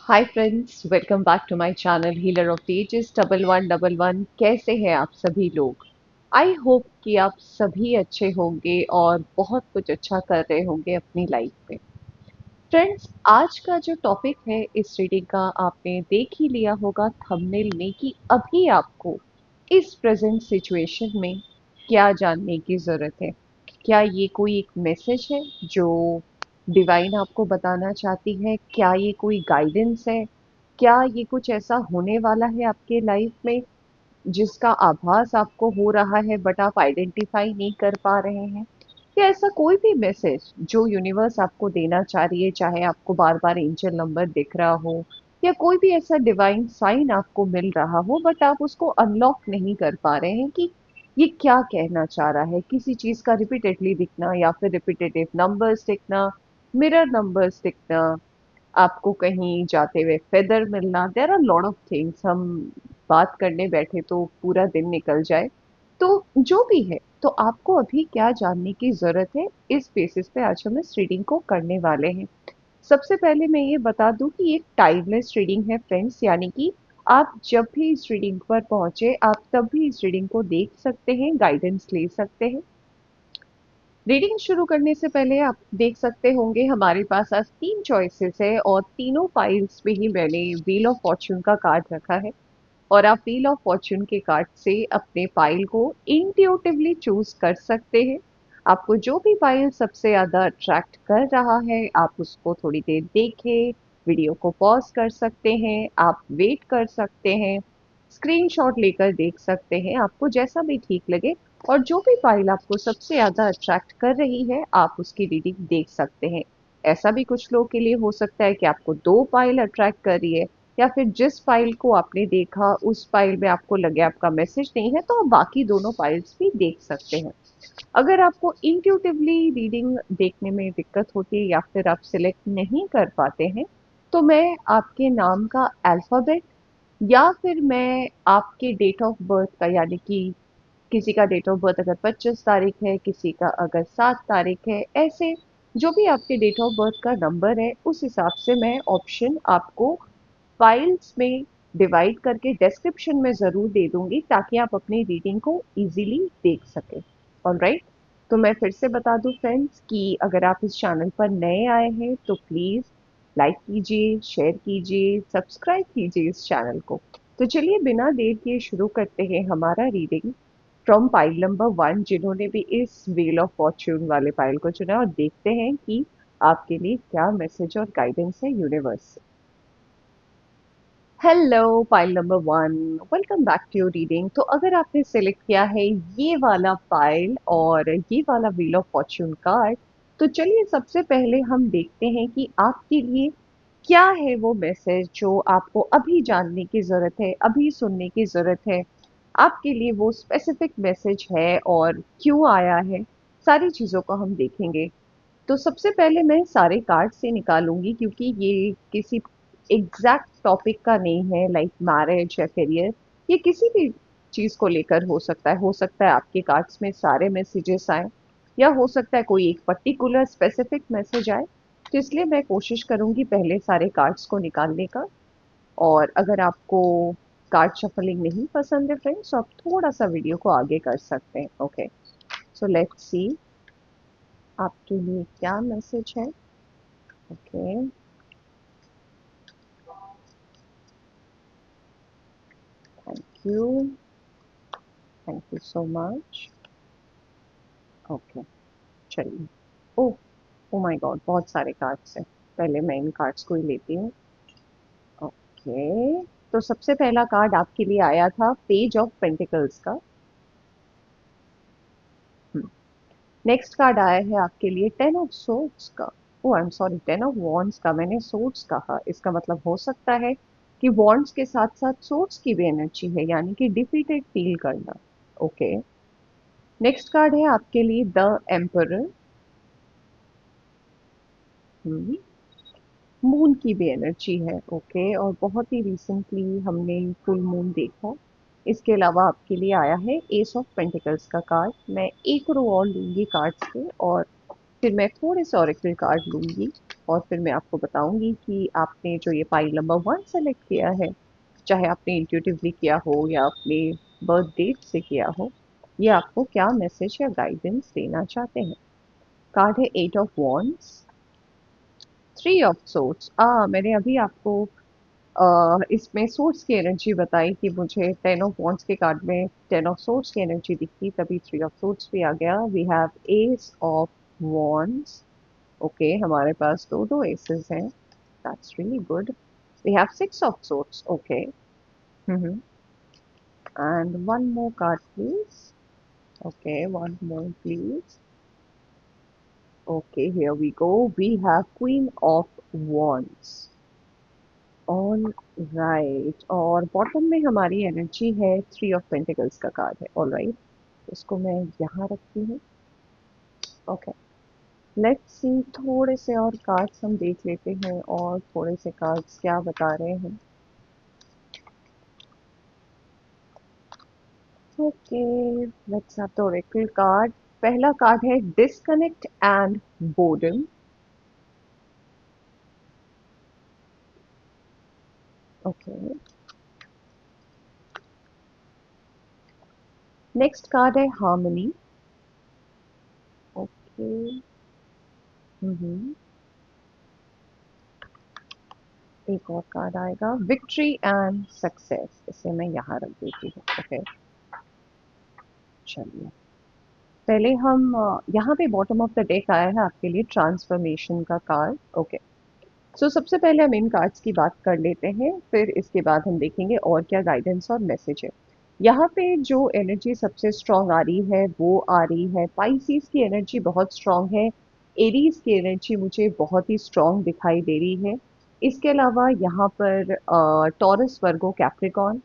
Hi friends, welcome back to my channel healer of ages 1111। कैसे हैं आप सभी लोग? आई होप कि आप सभी अच्छे होंगे और बहुत कुछ अच्छा कर रहे होंगे अपनी लाइफ में। फ्रेंड्स, आज का जो टॉपिक है इस रीडिंग का आपने देख ही लिया होगा थंबनेल में कि अभी आपको इस प्रेजेंट सिचुएशन में क्या जानने की ज़रूरत है। क्या ये कोई एक मैसेज है जो डिवाइन आपको बताना चाहती है? क्या ये कोई गाइडेंस है? क्या ये कुछ ऐसा होने वाला है आपके लाइफ में जिसका आभास आपको हो रहा है बट आप आइडेंटिफाई नहीं कर पा रहे हैं? या ऐसा कोई भी मैसेज जो यूनिवर्स आपको देना चाह रही है, चाहे आपको बार बार एंजल नंबर दिख रहा हो या कोई भी ऐसा डिवाइन साइन आपको मिल रहा हो बट आप उसको अनलॉक नहीं कर पा रहे हैं कि ये क्या कहना चाह रहा है। किसी चीज का रिपीटेडली दिखना या फिर रिपीटेटिव नंबर्स दिखना, मिरर नंबर्स दिखना, आपको कहीं जाते हुए फेदर मिलना, there are lot of things. हम बात करने बैठे तो पूरा दिन निकल जाए। तो जो भी है, तो आपको अभी क्या जानने की जरूरत है, इस बेसिस पे आज हम इस रीडिंग को करने वाले हैं। सबसे पहले मैं ये बता दूं कि ये टाइमलेस रीडिंग है फ्रेंड्स, यानी कि आप जब भी इस रीडिंग पर पहुंचे आप तब भी इस रीडिंग को देख सकते हैं, गाइडेंस ले सकते हैं। रीडिंग शुरू करने से पहले आप देख सकते होंगे हमारे पास आज तीन चॉइसेस है और तीनों फाइल्स में ही मैंने व्हील ऑफ फॉर्च्यून का कार्ड रखा है। और आप व्हील ऑफ फॉर्च्यून के कार्ड से अपने फाइल को इंट्यूटिवली चूज कर सकते हैं। आपको जो भी फाइल सबसे ज्यादा अट्रैक्ट कर रहा है आप उसको थोड़ी देर देखें, वीडियो को पॉज कर सकते हैं, आप वेट कर सकते हैं, स्क्रीनशॉट लेकर देख सकते हैं, आपको जैसा भी ठीक लगे। और जो भी फाइल आपको सबसे ज्यादा अट्रैक्ट कर रही है आप उसकी रीडिंग देख सकते हैं। ऐसा भी कुछ लोगों के लिए हो सकता है कि आपको दो फाइल अट्रैक्ट कर रही है, या फिर जिस फाइल को आपने देखा उस फाइल में आपको लगे आपका मैसेज नहीं है तो आप बाकी दोनों फाइल्स भी देख सकते हैं। अगर आपको इंट्यूटिवली रीडिंग देखने में दिक्कत होती है या फिर आप सिलेक्ट नहीं कर पाते हैं, तो मैं आपके नाम का अल्फाबेट या फिर मैं आपके डेट ऑफ बर्थ का, यानी कि किसी का डेट ऑफ बर्थ अगर 25 तारीख है, किसी का अगर 7 तारीख है, ऐसे जो भी आपके डेट ऑफ बर्थ का नंबर है उस हिसाब से मैं ऑप्शन आपको फाइल्स में डिवाइड करके डिस्क्रिप्शन में ज़रूर दे दूंगी ताकि आप अपनी रीडिंग को इजीली देख सकें। ऑलराइट, तो मैं फिर से बता दूं फ्रेंड्स कि अगर आप इस चैनल पर नए आए हैं तो प्लीज़ लाइक कीजिए, शेयर कीजिए, सब्सक्राइब कीजिए इस चैनल को। तो चलिए बिना देर किए शुरू करते हैं हमारा रीडिंग फ्रॉम पाइल नंबर 1, जिन्होंने भी इस व्हील ऑफ फॉर्च्यून वाले पाइल को चुना, और देखते हैं कि आपके लिए क्या मैसेज और गाइडेंस है यूनिवर्स से। Hello pile number 1, welcome back to your reading. तो अगर आपने सेलेक्ट किया है ये वाला पाइल और ये वाला व्हील ऑफ फॉर्च्यून कार्ड, तो चलिए सबसे पहले हम देखते हैं कि आपके लिए क्या है वो मैसेज जो आपको अभी जानने की ज़रूरत है, अभी सुनने की ज़रूरत है। आपके लिए वो स्पेसिफिक मैसेज है और क्यों आया है, सारी चीज़ों को हम देखेंगे। तो सबसे पहले मैं सारे कार्ड से निकालूंगी क्योंकि ये किसी एग्जैक्ट टॉपिक का नहीं है, लाइक मैरिज या करियर। ये किसी भी चीज को लेकर हो सकता है आपके कार्ड्स में सारे मैसेजेस आए, या हो सकता है कोई एक पर्टिकुलर स्पेसिफिक मैसेज आए। तो इसलिए मैं कोशिश करूंगी पहले सारे कार्ड्स को निकालने का। और अगर आपको कार्ड शफलिंग नहीं पसंद है फ्रेंड्स, तो आप थोड़ा सा वीडियो को आगे कर सकते हैं। ओके, सो लेट्स सी आपके लिए क्या मैसेज है। Okay, thank you, thank you so much. Okay, चलिए। ओह, ओ माय गॉड, बहुत सारे कार्ड्स हैं। पहले मैं इन कार्ड्स को ही लेती हूँ। ओके, तो सबसे पहला कार्ड आपके लिए आया था पेज ऑफ पेंटिकल्स का। नेक्स्ट कार्ड आया है आपके लिए टेन ऑफ सोर्ड्स का। Oh I am sorry, ten of wands का, मैंने सोर्ड्स कहा। इसका मतलब हो सकता है कि वॉन्ड्स के साथ साथ सोर्ड्स की भी एनर्जी है, यानी कि डिफीटेड फील करना। ओके, नेक्स्ट कार्ड है आपके लिए द एम्परर। मून की भी एनर्जी है। ओके, और बहुत ही रिसेंटली हमने फुल मून देखा। इसके अलावा आपके लिए आया है एस ऑफ पेंटिकल्स का कार्ड। मैं एक रो और लूंगी कार्ड्स के और फिर मैं थोड़े से ऑरेकल कार्ड लूंगी। और फिर मैं आपको बताऊंगी कि आपने जो ये पाइल नंबर 1 सेलेक्ट किया है, चाहे आपने इंट्यूटिवली किया हो या अपने बर्थ डेट से किया हो, ये आपको क्या मैसेज या गाइडेंस देना चाहते हैं। कार्ड है 8 ऑफ वॉन्ड्स, 3 ऑफ सोर्ड्स। मैंने अभी आपको इसमें सोर्स की एनर्जी बताई कि मुझे 10 ऑफ वॉन्ड्स के कार्ड में 10 ऑफ सोर्स की एनर्जी दिखी, तभी 3 ऑफ सोर्स भी आ गया। We have ace of wands. Okay, हमारे पास दो दो एसेस हैं, that's really good. We have 6 of source. Okay, and one more card please. Okay, one more please. Okay, here we go. We have Queen of Wands. All right, और bottom में हमारी energy है 3 of pentacles का card है। All right, इसको मैं यहाँ रखती हूँ। ओके, लेट्स सी, थोड़े से और कार्ड्स हम देख लेते हैं और थोड़े से कार्ड्स क्या बता रहे हैं। Okay, let's have the Oracle card. पहला कार्ड है disconnect and boredom. Okay, next card है हार्मनी। ओके, एक और कार्ड आएगा विक्ट्री एंड सक्सेस। इसे मैं यहाँ रख देती हूँ। ओके, चलिए पहले हम यहाँ पे बॉटम ऑफ द डेक आया है आपके लिए ट्रांसफॉर्मेशन का कार्ड। ओके, सो सबसे पहले हम इन कार्ड्स की बात कर लेते हैं, फिर इसके बाद हम देखेंगे और क्या गाइडेंस और मैसेज है। यहाँ पे जो एनर्जी सबसे स्ट्रांग आ रही है वो आ रही है पाइसिस की एनर्जी, बहुत स्ट्रांग है। एरीज की एनर्जी मुझे बहुत ही स्ट्रांग दिखाई दे रही है। इसके अलावा यहाँ पर टॉरस, वर्गो, कैप्रिकॉन,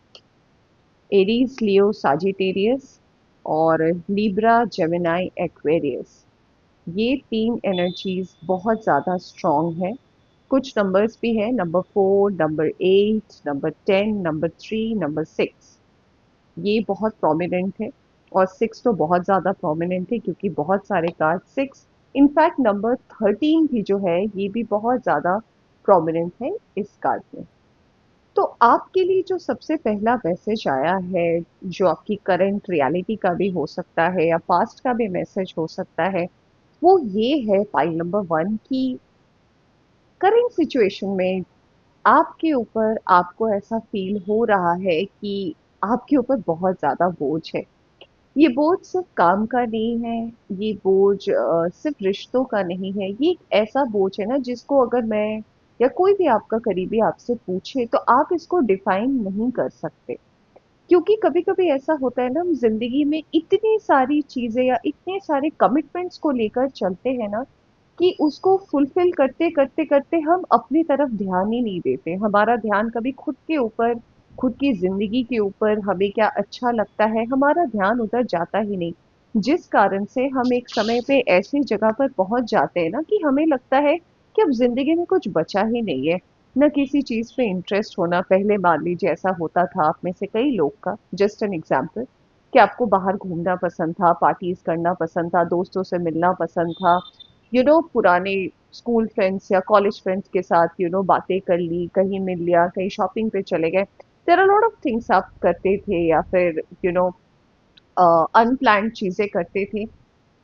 एरीज, लियो, साजिटेरियस और लिब्रा, जेमिनाई, एक्वेरियस, ये 3 एनर्जीज बहुत ज़्यादा स्ट्रांग है। कुछ नंबर्स भी हैं, number 4, number 8, number 10, number 3, number 6, ये बहुत प्रोमिनेंट है। और 6 तो बहुत ज़्यादा प्रोमिनेंट है क्योंकि बहुत सारे कार्ड 6, इनफैक्ट नंबर 13 भी जो है ये भी बहुत ज़्यादा प्रोमिनेंट है इस कार्ड में। तो आपके लिए जो सबसे पहला मैसेज आया है, जो आपकी करंट रियलिटी का भी हो सकता है या पास्ट का भी मैसेज हो सकता है, वो ये है पाइल नंबर 1 की करंट सिचुएशन में आपके ऊपर, आपको ऐसा फील हो रहा है कि आपके ऊपर बहुत ज़्यादा बोझ है। ये बोझ सिर्फ काम का नहीं है, ये बोझ सिर्फ रिश्तों का नहीं है। ये एक ऐसा बोझ है ना जिसको अगर मैं या कोई भी आपका करीबी आपसे पूछे तो आप इसको डिफाइन नहीं कर सकते। क्योंकि कभी कभी ऐसा होता है ना, हम जिंदगी में इतनी सारी चीजें या इतने सारे कमिटमेंट्स को लेकर चलते हैं ना कि उसको फुलफिल करते करते करते हम अपनी तरफ ध्यान ही नहीं देते। हमारा ध्यान कभी खुद के ऊपर, खुद की जिंदगी के ऊपर, हमें क्या अच्छा लगता है, हमारा ध्यान उधर जाता ही नहीं। जिस कारण से हम एक समय पे ऐसी जगह पर पहुंच जाते हैं ना कि हमें लगता है कि अब जिंदगी में कुछ बचा ही नहीं है। न किसी चीज पे इंटरेस्ट होना। पहले मान लीजिए ऐसा होता था आप में से कई लोग का, जस्ट एन एग्जाम्पल, कि आपको बाहर घूमना पसंद था, पार्टीज करना पसंद था, दोस्तों से मिलना पसंद था, पुराने स्कूल फ्रेंड्स या कॉलेज फ्रेंड्स के साथ बातें कर ली, कहीं मिल लिया, कहीं शॉपिंग पे चले गए। There are lot of things आप करते थे या फिर अनप्लान्ड चीजें करते थे।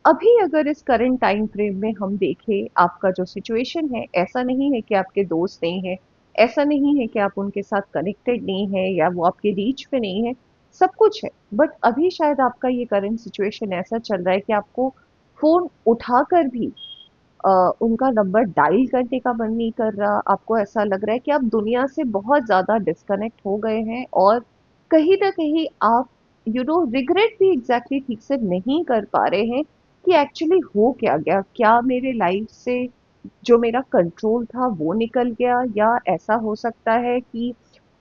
अभी अगर इस करंट टाइम फ्रेम में हम देखें, आपका जो सिचुएशन है, ऐसा नहीं है कि आपके दोस्त नहीं है, ऐसा नहीं है कि आप उनके साथ कनेक्टेड नहीं है या वो आपके रीच पे नहीं है, सब कुछ है। बट अभी शायद आपका ये करंट सिचुएशन ऐसा चल रहा है कि आपको फोन उठाकर भी उनका नंबर डायल करने का मन नहीं कर रहा। आपको ऐसा लग रहा है कि आप दुनिया से बहुत ज़्यादा डिस्कनेक्ट हो गए हैं और कहीं ना कहीं आप रिग्रेट भी एग्जैक्टली ठीक से नहीं कर पा रहे हैं कि एक्चुअली हो क्या गया, क्या मेरे लाइफ से जो मेरा कंट्रोल था वो निकल गया, या ऐसा हो सकता है कि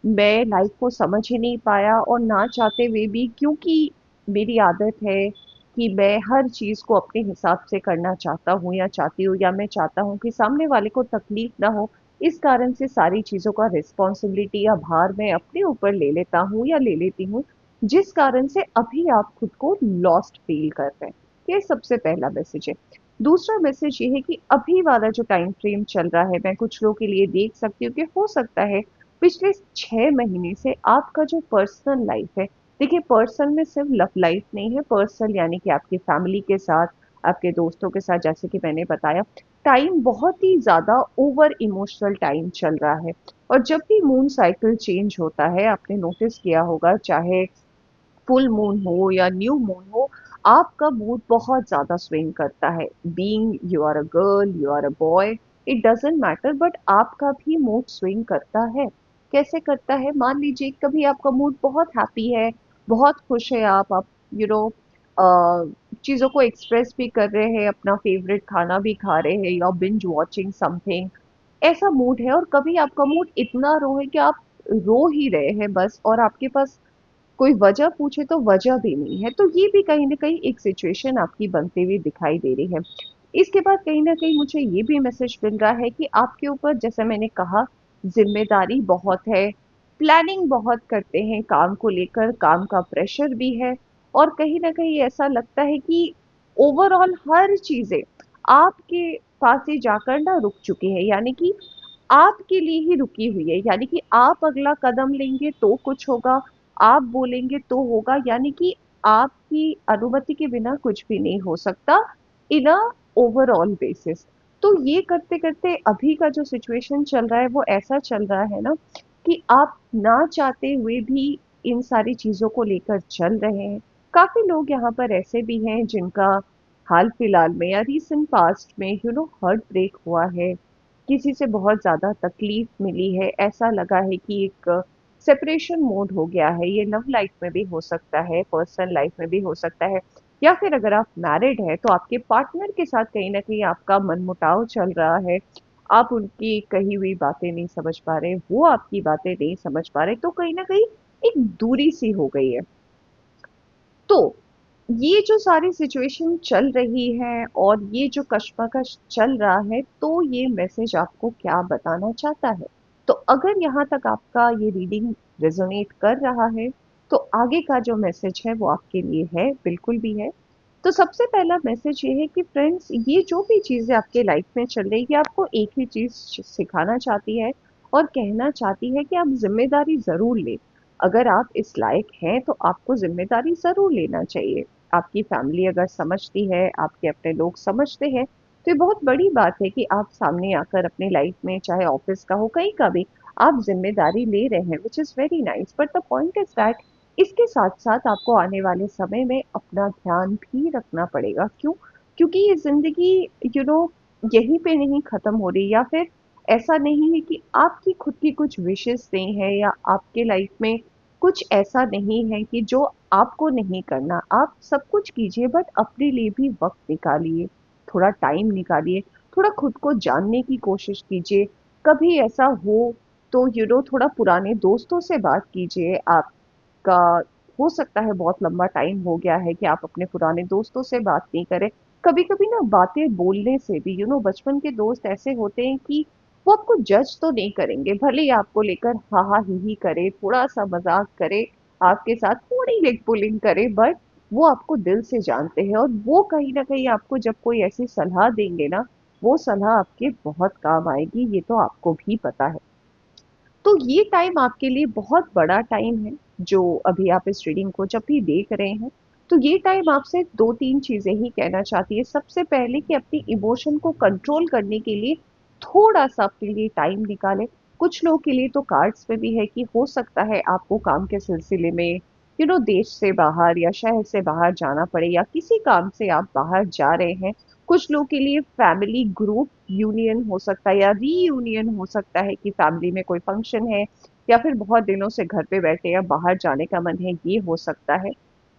मैं लाइफ को समझ ही नहीं पाया और ना चाहते हुए भी, क्योंकि मेरी आदत है कि मैं हर चीज़ को अपने हिसाब से करना चाहता हूँ या चाहती हूँ, या मैं चाहता हूँ कि सामने वाले को तकलीफ ना हो, इस कारण से सारी चीज़ों का रिस्पॉन्सिबिलिटी या भार मैं अपने ऊपर ले लेता हूँ या ले लेती हूँ, जिस कारण से अभी आप खुद को लॉस्ट फील कर रहे हैं। ये सबसे पहला मैसेज है। दूसरा मैसेज ये है कि अभी वाला जो टाइम फ्रेम चल रहा है, मैं कुछ लोगों के लिए देख सकती हूँ कि हो सकता है पिछले 6 महीने से आपका जो पर्सनल लाइफ है, देखिए पर्सनल में सिर्फ लव लाइफ नहीं है, पर्सनल यानी कि आपकी फैमिली के साथ, आपके दोस्तों के साथ, जैसे कि मैंने बताया, टाइम बहुत ही ज्यादा ओवर इमोशनल टाइम चल रहा है। और जब भी मून साइकिल चेंज होता है, आपने नोटिस किया होगा, चाहे फुल मून हो या न्यू मून हो, आपका मूड बहुत ज्यादा स्विंग करता है। Being you are a girl, you are a boy, it doesn't matter, but आपका भी मूड स्विंग करता है। कैसे करता है? मान लीजिए कभी आपका मूड बहुत हैप्पी है, बहुत खुश है, आप यू नो चीजों को एक्सप्रेस भी कर रहे हैं, अपना फेवरेट खाना भी खा रहे हैं, या बिंज वॉचिंग समथिंग, ऐसा मूड है। और कभी आपका मूड इतना रो है कि आप रो ही रहे हैं बस, और आपके पास कोई वजह पूछे तो वजह भी नहीं है, तो ये भी कहीं ना कहीं एक सिचुएशन आपकी बनती हुई दिखाई दे रही है। इसके बाद कहीं ना कहीं मुझे ये भी मैसेज मिल रहा है कि आपके ऊपर, जैसे मैंने कहा, जिम्मेदारी बहुत है, प्लानिंग बहुत करते हैं काम को लेकर, काम का प्रेशर भी है, और कहीं ना कहीं ऐसा लगता है कि ओवरऑल हर चीजें आपके पास ही जाकर ना रुक चुकी है, यानी कि आपके लिए ही रुकी हुई है, यानी कि आप अगला कदम लेंगे तो कुछ होगा, आप बोलेंगे तो होगा, यानी कि आपकी अनुमति के बिना कुछ भी नहीं हो सकता इन अ ओवरऑल बेसिस। तो ये करते करते अभी का जो सिचुएशन चल रहा है वो ऐसा चल रहा है ना, कि आप ना चाहते हुए भी इन सारी चीजों को लेकर चल रहे हैं। काफी लोग यहाँ पर ऐसे भी हैं जिनका हाल फिलहाल में या रीसेंट पास्ट में हार्ट ब्रेक हुआ है, किसी से बहुत ज़्यादा तकलीफ मिली है, ऐसा लगा है कि एक सेपरेशन मोड हो गया है। ये लव लाइफ में भी हो सकता है, पर्सनल लाइफ में भी हो सकता है, या फिर अगर आप मैरिड हैं तो आपके पार्टनर के साथ कहीं ना कहीं आपका मनमुटाव चल रहा है। आप उनकी कही हुई बातें नहीं समझ पा रहे, वो आपकी बातें नहीं समझ पा रहे, तो कहीं ना कहीं एक दूरी सी हो गई है। तो ये जो सारी सिचुएशन चल रही है और ये जो कश्मकश चल रहा है, तो ये मैसेज आपको क्या बताना चाहता है? तो अगर यहाँ तक आपका ये रीडिंग रेजोनेट कर रहा है, तो आगे का जो मैसेज है वो आपके लिए है, बिल्कुल भी है। तो सबसे पहला मैसेज ये है कि फ्रेंड्स, ये जो भी चीज़ें आपके लाइफ में चल रही है, ये आपको एक ही चीज़ सिखाना चाहती है और कहना चाहती है कि आप जिम्मेदारी ज़रूर लें। अगर आप इस लायक हैं तो आपको जिम्मेदारी ज़रूर लेना चाहिए। आपकी फैमिली अगर समझती है, आपके अपने लोग समझते हैं, तो ये बहुत बड़ी बात है कि आप सामने आकर अपने लाइफ में, चाहे ऑफिस का हो, कहीं का भी, आप जिम्मेदारी ले रहे हैं, which is very nice. But the point is that इसके साथ साथ आपको आने वाले समय में अपना ध्यान भी रखना पड़ेगा। क्यों? क्योंकि ये जिंदगी यू नो यहीं पे नहीं खत्म हो रही, या फिर ऐसा नहीं है कि आपकी खुद की कुछ विशेष नहीं है, या आपके लाइफ में कुछ ऐसा नहीं है कि जो आपको नहीं करना। आप सब कुछ कीजिए, बट अपने लिए भी वक्त निकालिए, थोड़ा टाइम निकालिए, थोड़ा खुद को जानने की कोशिश कीजिए। कभी ऐसा हो तो थोड़ा पुराने दोस्तों से बात कीजिए। आपका हो सकता है बहुत लंबा टाइम हो गया है कि आप अपने पुराने दोस्तों से बात नहीं करें। कभी कभी ना बातें बोलने से भी, बचपन के दोस्त ऐसे होते हैं कि वो आपको जज तो नहीं करेंगे, भले ही आपको लेकर हा हा ही करे, थोड़ा सा मजाक करे, आपके साथ थोड़ी लेग पुलिंग करे, बट वो आपको दिल से जानते हैं, और वो कहीं ना कहीं आपको जब कोई ऐसी सलाह देंगे ना, वो सलाह आपके बहुत काम आएगी, ये तो आपको भी पता है। तो ये टाइम आपके लिए बहुत बड़ा टाइम है, जो अभी आप इस रीडिंग को जब भी देख रहे हैं। तो ये टाइम आपसे दो तीन चीजें ही कहना चाहती है। सबसे पहले कि अपनी इमोशन को कंट्रोल करने के लिए थोड़ा सा अपने लिए टाइम निकालें। कुछ लोगों के लिए तो कार्ड्स में भी है कि हो सकता है आपको काम के सिलसिले में देश से बाहर या शहर से बाहर जाना पड़े, या किसी काम से आप बाहर जा रहे हैं। कुछ लोगों के लिए फैमिली ग्रुप यूनियन हो सकता है, या रीयूनियन हो सकता है कि फैमिली में कोई फंक्शन है, या फिर बहुत दिनों से घर पे बैठे या बाहर जाने का मन है, ये हो सकता है।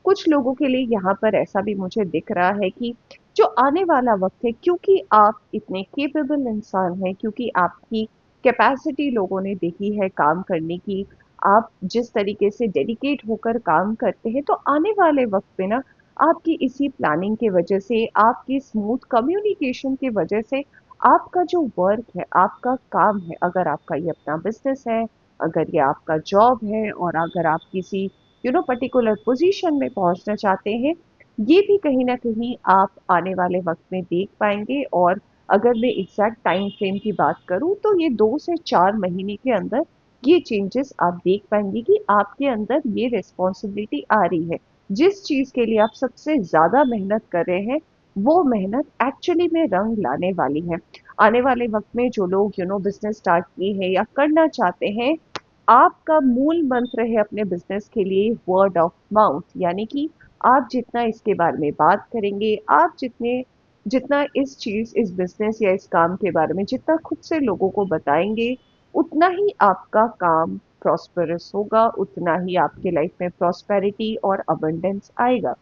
कुछ लोगों के लिए यहाँ पर ऐसा भी मुझे दिख रहा है कि जो आने वाला वक्त है, क्योंकि आप इतने केपेबल इंसान हैं, क्योंकि आपकी कैपेसिटी लोगों ने देखी है काम करने की, आप जिस तरीके से डेडिकेट होकर काम करते हैं, तो आने वाले वक्त पे ना, आपकी इसी प्लानिंग की वजह से, आपकी स्मूथ कम्युनिकेशन की वजह से, आपका जो वर्क है, आपका काम है, अगर आपका ये अपना बिजनेस है, अगर ये आपका जॉब है, और अगर आप किसी पर्टिकुलर पोजीशन में पहुंचना चाहते हैं, ये भी कहीं न कहीं आप आने वाले वक़्त में देख पाएँगे। और अगर मैं एग्ज़ैक्ट टाइम फ्रेम की बात करूँ तो ये 2 से 4 महीने के अंदर ये चेंजेस आप देख पाएँगे कि आपके अंदर ये रिस्पॉन्सिबिलिटी आ रही है। जिस चीज़ के लिए आप सबसे ज़्यादा मेहनत कर रहे हैं, वो मेहनत एक्चुअली में रंग लाने वाली है। आने वाले वक़्त में जो लोग बिज़नेस स्टार्ट किए हैं या करना चाहते हैं, आपका मूल मंत्र है अपने बिज़नेस के लिए वर्ड ऑफ माउथ, यानी कि आप जितना इसके बारे में बात करेंगे, आप जितना इस बिज़नेस या इस काम के बारे में जितना खुद से लोगों को बताएँगे, उतना ही आपका काम प्रॉस्पेरस होगा, उतना ही आपके लाइफ में प्रॉस्पेरिटी और अबंडेंस आएगा।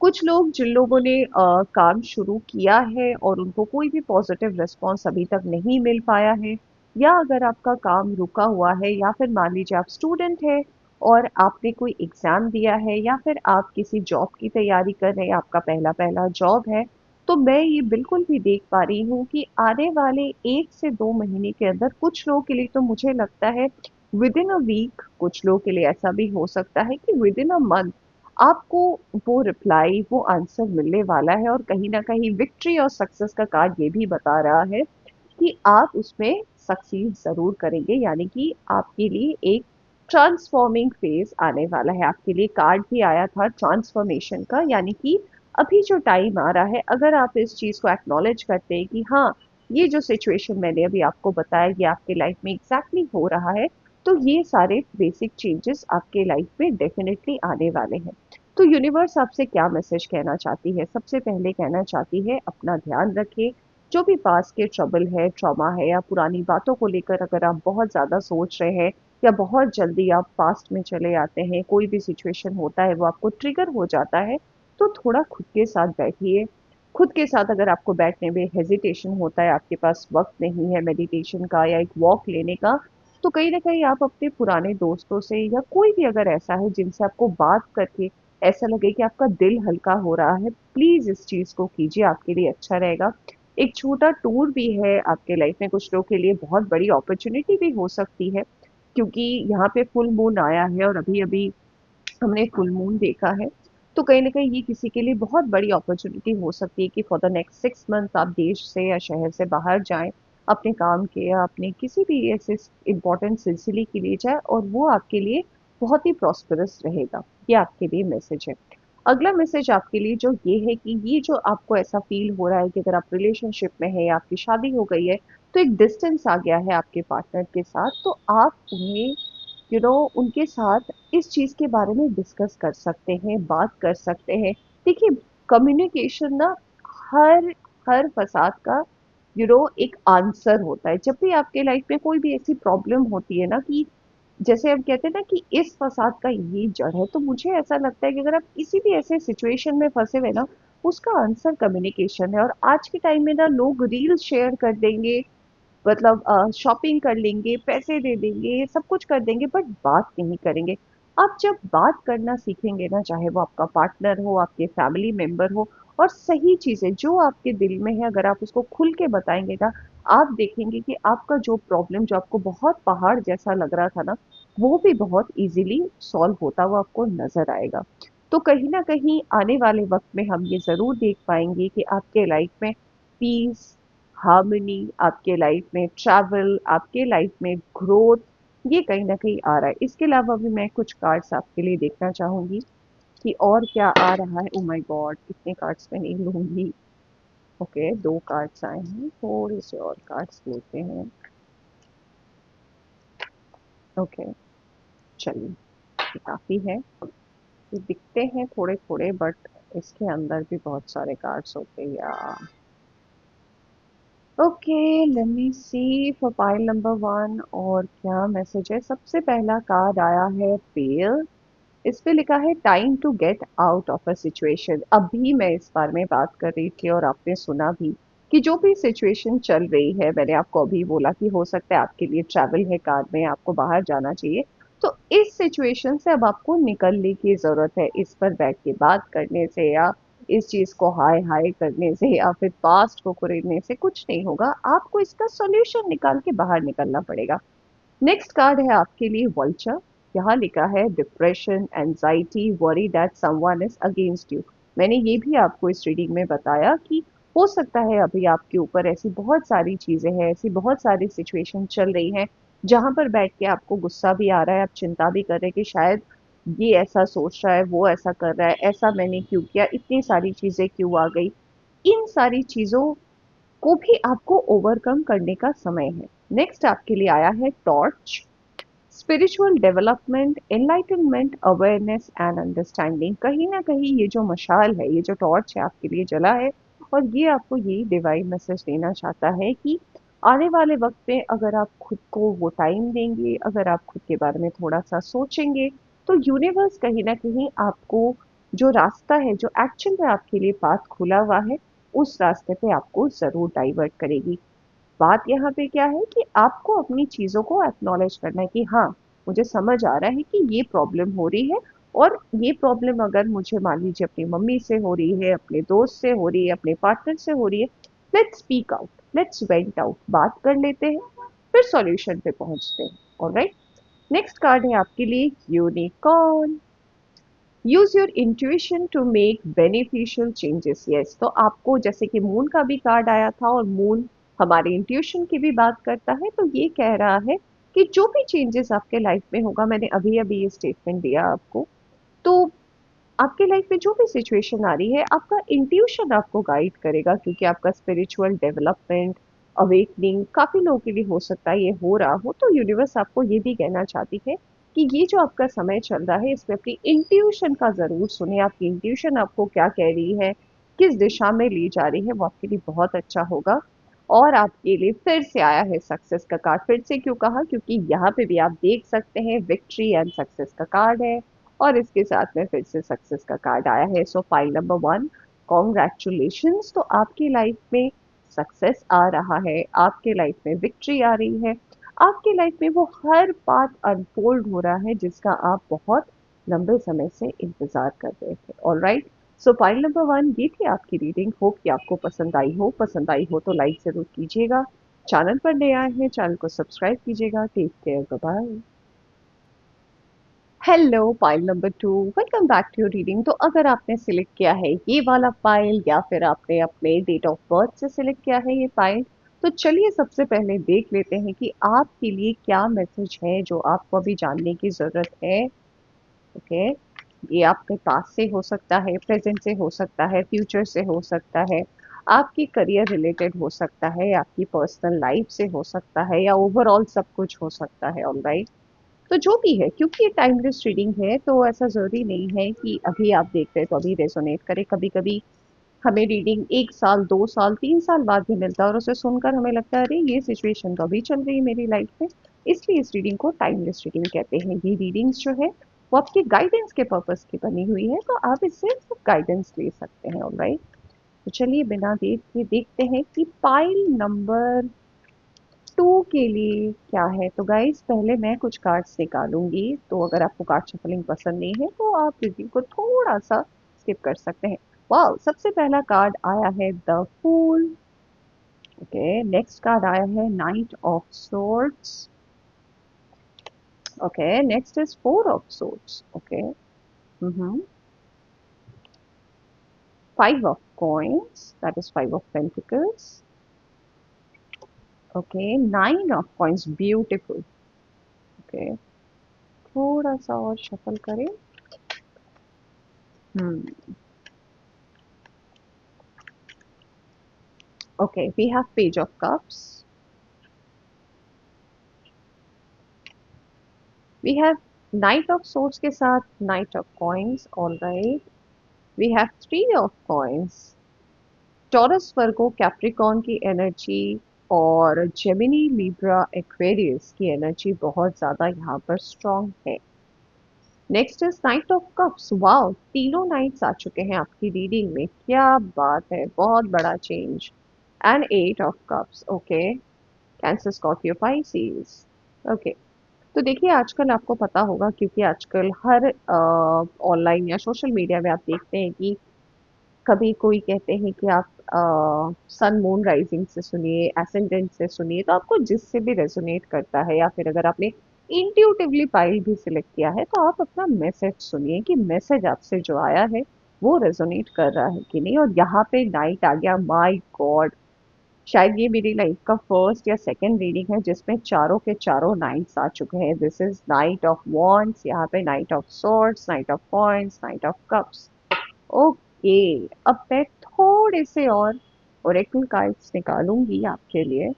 कुछ लोग जिन लोगों ने काम शुरू किया है और उनको कोई भी पॉजिटिव रिस्पॉन्स अभी तक नहीं मिल पाया है, या अगर आपका काम रुका हुआ है, या फिर मान लीजिए आप स्टूडेंट हैं और आपने कोई एग्ज़ाम दिया है, या फिर आप किसी जॉब की तैयारी कर रहे हैं, आपका पहला पहला जॉब है, तो मैं ये बिल्कुल भी देख पा रही हूँ कि आने वाले 1 से 2 महीने के अंदर कुछ लोगों के लिए तो मुझे लगता है विद इन अ वीक, कुछ लोगों के लिए ऐसा भी हो सकता है कि विद इन अ मंथ आपको वो रिप्लाई, वो आंसर मिलने वाला है। और कहीं ना कहीं विक्ट्री और सक्सेस का कार्ड ये भी बता रहा है कि आप उसमें सक्सीड ज़रूर करेंगे, यानी कि आपके लिए एक ट्रांसफॉर्मिंग फेज आने वाला है। आपके लिए कार्ड भी आया था ट्रांसफॉर्मेशन का, यानी कि अभी जो टाइम आ रहा है, अगर आप इस चीज़ को एक्नॉलेज करते हैं कि हाँ, ये जो सिचुएशन मैंने अभी आपको बताया ये आपके लाइफ में एग्जैक्टली हो रहा है, तो ये सारे बेसिक चेंजेस आपके लाइफ में डेफिनेटली आने वाले हैं। तो यूनिवर्स आपसे क्या मैसेज कहना चाहती है? सबसे पहले कहना चाहती है अपना ध्यान रखें। जो भी पास के ट्रबल है, ट्रॉमा है, या पुरानी बातों को लेकर अगर आप बहुत ज़्यादा सोच रहे हैं, या बहुत जल्दी आप पास्ट में चले आते हैं, कोई भी सिचुएशन होता है वो आपको ट्रिगर हो जाता है, तो थोड़ा खुद के साथ बैठिए। खुद के साथ अगर आपको बैठने में हेजिटेशन होता है, आपके पास वक्त नहीं है मेडिटेशन का या एक वॉक लेने का, तो कहीं ना कहीं आप अपने पुराने दोस्तों से, या कोई भी अगर ऐसा है जिनसे आपको बात करके ऐसा लगे कि आपका दिल हल्का हो रहा है, प्लीज इस चीज को कीजिए, आपके लिए अच्छा रहेगा। एक छोटा टूर भी है आपके लाइफ में कुछ लोग के लिए बहुत बड़ी अपॉर्चुनिटी भी हो सकती है, क्योंकि यहाँ पे फुल मून आया है और अभी अभी हमने फुल मून देखा है। तो कहीं ना कहीं ये किसी के लिए बहुत बड़ी अपॉर्चुनिटी हो सकती है कि फॉर द नेक्स्ट 6 मंथ आप देश से या शहर से बाहर जाएं, अपने काम के या अपने किसी भी ऐसे इंपॉर्टेंट सिलसिले के लिए जाए, और वो आपके लिए बहुत ही प्रॉस्पेरस रहेगा। ये आपके लिए मैसेज है। अगला मैसेज आपके लिए जो ये है कि ये जो आपको ऐसा फील हो रहा है कि अगर आप रिलेशनशिप में है या आपकी शादी हो गई है, तो एक डिस्टेंस आ गया है आपके पार्टनर के साथ, तो आप उन्हें उनके साथ इस चीज़ के बारे में डिस्कस कर सकते हैं, बात कर सकते हैं। देखिए, कम्युनिकेशन ना हर हर फसाद का एक आंसर होता है। जब भी आपके लाइफ में कोई भी ऐसी प्रॉब्लम होती है ना, कि जैसे हम कहते हैं ना कि इस फसाद का ये जड़ है, तो मुझे ऐसा लगता है कि अगर आप किसी भी ऐसे सिचुएशन में फंसे हुए ना, उसका आंसर कम्युनिकेशन है। और आज के टाइम में ना लोग रील शेयर कर देंगे, मतलब शॉपिंग कर लेंगे, पैसे दे देंगे, सब कुछ कर देंगे, बट बात नहीं करेंगे। आप जब बात करना सीखेंगे ना, चाहे वो आपका पार्टनर हो, आपके फैमिली मेंबर हो, और सही चीज़ें जो आपके दिल में है अगर आप उसको खुल के बताएंगे ना, आप देखेंगे कि आपका जो प्रॉब्लम जो आपको बहुत पहाड़ जैसा लग रहा था ना, वो भी बहुत इजीली सॉल्व होता हुआ आपको नजर आएगा। तो कहीं ना कहीं आने वाले वक्त में हम ये ज़रूर देख पाएंगे कि आपके लाइफ में पीस, हार्मनी, आपके लाइफ में ट्रैवल, आपके लाइफ में ग्रोथ, ये कहीं ना कहीं आ रहा है। इसके अलावा भी मैं कुछ कार्ड्स आपके लिए देखना चाहूंगी कि और क्या आ रहा है। ओ माय गॉड, इतने कार्ड्स मैं नहीं लूंगी। ओके, 2 कार्ड्स आए हैं, थोड़े से और कार्ड्स लेते हैं। ओके, चलिए, ये काफी है। ये दिखते हैं थोड़े थोड़े, बट इसके अंदर भी बहुत सारे कार्ड्स होते हैं यार। Okay, let me see for pile number 1 और क्या मैसेज है। सबसे पहला कार्ड आया है पेल। इस पे लिखा है time to get out of a situation. अभी मैं इस बारे में बात कर रही थी और आपने सुना भी कि जो भी सिचुएशन चल रही है, मैंने आपको अभी बोला कि हो सकता है आपके लिए ट्रैवल है, कार में आपको बाहर जाना चाहिए, तो इस सिचुएशन से अब आपको निकलने की जरूरत है। इस पर बैठ के बात करने से या इस चीज को हाय हाय करने से या फिर पास्ट को कुरेदने से कुछ नहीं होगा। आपको इसका सॉल्यूशन निकाल के बाहर निकलना पड़ेगा। नेक्स्ट कार्ड है आपके लिए वल्चर। यहाँ लिखा है depression, anxiety, worry that someone is against you. मैंने ये भी आपको इस रीडिंग में बताया कि हो सकता है अभी आपके ऊपर ऐसी बहुत सारी चीजें हैं, ऐसी बहुत सारी सिचुएशन चल रही हैं जहां पर बैठ के आपको गुस्सा भी आ रहा है, आप चिंता भी कर रहे हैं कि शायद ये ऐसा सोच रहा है, वो ऐसा कर रहा है, ऐसा मैंने क्यों किया, इतनी सारी चीजें क्यों आ गई। इन सारी चीजों को भी आपको ओवरकम करने का समय है। नेक्स्ट आपके लिए आया है torch. Spiritual development, enlightenment, awareness and understanding. कहीं ना कहीं ये जो मशाल है, ये जो टॉर्च है आपके लिए जला है, और ये आपको यही डिवाइन मैसेज देना चाहता है कि आने वाले वक्त में अगर आप खुद को वो टाइम देंगे, अगर आप खुद के बारे में थोड़ा सा सोचेंगे, तो यूनिवर्स कहीं ना कहीं आपको जो रास्ता है, जो एक्चुअल में आपके लिए पाथ खुला हुआ है, उस रास्ते पे आपको जरूर डाइवर्ट करेगी। बात यहाँ पे क्या है कि आपको अपनी चीज़ों को एक्नॉलेज करना है कि हाँ, मुझे समझ आ रहा है कि ये प्रॉब्लम हो रही है, और ये प्रॉब्लम अगर मुझे मान लीजिए अपनी मम्मी से हो रही है, अपने दोस्त से हो रही है, अपने पार्टनर से हो रही है, let's speak out, let's went out, बात कर लेते हैं, फिर सॉल्यूशन पे पहुंचते हैं। ऑलराइट। नेक्स्ट कार्ड है आपके लिए unicorn. Use your intuition to make beneficial changes. Yes, तो आपको जैसे कि मून का भी कार्ड आया था, और मून हमारे इंट्यूशन की भी बात करता है, तो ये कह रहा है कि जो भी चेंजेस आपके लाइफ में होगा, मैंने अभी अभी ये स्टेटमेंट दिया आपको, तो आपके लाइफ में जो भी सिचुएशन आ रही है, आपका इंट्यूशन आपको गाइड करेगा, क्योंकि आपका स्पिरिचुअल डेवलपमेंट, अवेकनिंग काफी लोगों के लिए हो सकता है ये हो रहा हो, तो यूनिवर्स आपको ये भी कहना चाहती है कि ये जो आपका समय चल रहा है, इसमें अपनी इंट्यूशन का जरूर सुने। आपकी इंट्यूशन आपको क्या कह रही है, किस दिशा में ले जा रही है, वो आपके लिए बहुत अच्छा होगा। और आपके लिए फिर से आया है सक्सेस का कार्ड। फिर से क्यों कहा, क्योंकि यहाँ पे भी आप देख सकते हैं विक्ट्री एंड सक्सेस का कार्ड है, और इसके साथ में फिर से सक्सेस का कार्ड आया है। सो फाइल नंबर 1, कॉन्ग्रेचुलेशंस। तो आपकी लाइफ में सक्सेस आ रहा है, आपके लाइफ में विक्ट्री आ रही है, आपके लाइफ में वो हर बात अनफोल्ड हो रहा है जिसका आप बहुत लंबे समय से इंतजार कर रहे थे। ऑलराइट। सो फाइल नंबर 1 ये थी आपकी रीडिंग। होप कि आपको पसंद आई हो तो लाइक जरूर कीजिएगा। चैनल पर नए आए हैं, चैनल को सब्सक्राइब कीजिएगा। Take care, bye bye. Hello pile number 2, welcome back to your reading. तो अगर आपने सिलेक्ट किया है ये वाला पाइल, या फिर आपने अपने डेट ऑफ बर्थ से सिलेक्ट किया है ये पाइल, तो चलिए सबसे पहले देख लेते हैं कि आपके लिए क्या मैसेज है जो आपको अभी जानने की ज़रूरत है। ओके। ये आपके पास से हो सकता है, प्रेजेंट से हो सकता है, फ्यूचर से हो सकता है, आपकी करियर रिलेटेड हो सकता है, आपकी पर्सनल लाइफ से हो सकता है, या ओवरऑल सब कुछ हो सकता है। ऑलराइट। तो जो भी है, क्योंकि ये टाइमलेस रीडिंग है, तो ऐसा ज़रूरी नहीं है कि अभी आप देख रहे हैं तो अभी रेजोनेट करे। कभी कभी हमें रीडिंग 1 साल, 2 साल, 3 साल बाद भी मिलता है, और उसे सुनकर हमें लगता है अरे ये सिचुएशन तो अभी चल रही है मेरी लाइफ में। इसलिए इस रीडिंग को टाइमलेस रीडिंग कहते हैं। ये रीडिंग्स जो है वो आपके गाइडेंस के पर्पस की बनी हुई है, तो आप इससे गाइडेंस ले सकते हैं। ऑलराइट। तो चलिए बिना देर के देखते हैं कि पाइल नंबर 2 के लिए क्या है। तो गाइस पहले मैं कुछ कार्ड्स निकालूंगी, तो अगर आपको कार्ड शफलिंग पसंद नहीं है तो आप रीडिंग को थोड़ा सा स्किप कर सकते हैं। वाह, सबसे पहला कार्ड आया है the fool. Okay, next card आया है knight of swords. Okay, next is four of swords. Okay, five of coins, that is five of pentacles. Okay, nine of coins, beautiful. Okay, थोड़ा सा और शफल करें। हम्म Okay, we have Page of Cups. We have Knight of Swords के साथ Knight of Coins. All right. We have Three of Coins. Taurus Virgo Capricorn की energy और Gemini Libra Aquarius की energy बहुत ज़्यादा यहाँ पर स्ट्रॉन्ग है। Next is night of cups. Wow, तीनों नाइट्स आ चुके हैं आपकी रीडिंग में, क्या बात है, बहुत बड़ा change. And eight of cups. Okay, cancer, Scorpio, Pisces. Okay. तो देखिए आजकल आपको पता होगा, क्योंकि आजकल हर ऑनलाइन या सोशल मीडिया में आप देखते हैं कि कभी कोई कहते हैं कि आप सन मून राइजिंग से सुनिए, एसेंडेंट से सुनिए, तो आपको जिससे भी रेजोनेट करता है, या फिर अगर आपने इंट्यूटिवली पाइल भी सिलेक्ट किया है, तो आप अपना मैसेज सुनिए कि मैसेज आपसे जो आया है वो रेजोनेट कर रहा है कि नहीं। और यहाँ पे नाइट आ गया, माय गॉड, शायद ये मेरी लाइफ का फर्स्ट या सेकंड रीडिंग है जिसमें चारों के चारों नाइट्स आ चुके हैं। This is night of wands, यहाँ पे night of swords, night of coins, night of cups. Okay, अब मैं थोड़े से और ओरेकल कार्ड्स निकालूंगी आपके लिए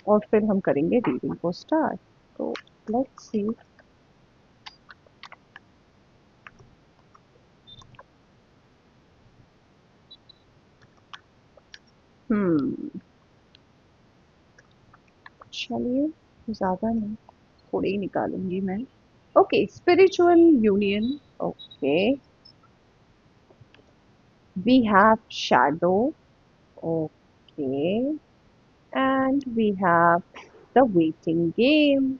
और फिर हम करेंगे रीडिंग को स्टार्ट। तो लेट्स सी। हम्म, चलिए, ज़्यादा नहीं, थोड़े ही निकालूंगी मैं। Okay, spiritual union. Okay, we have shadow. Okay, and we have the waiting game.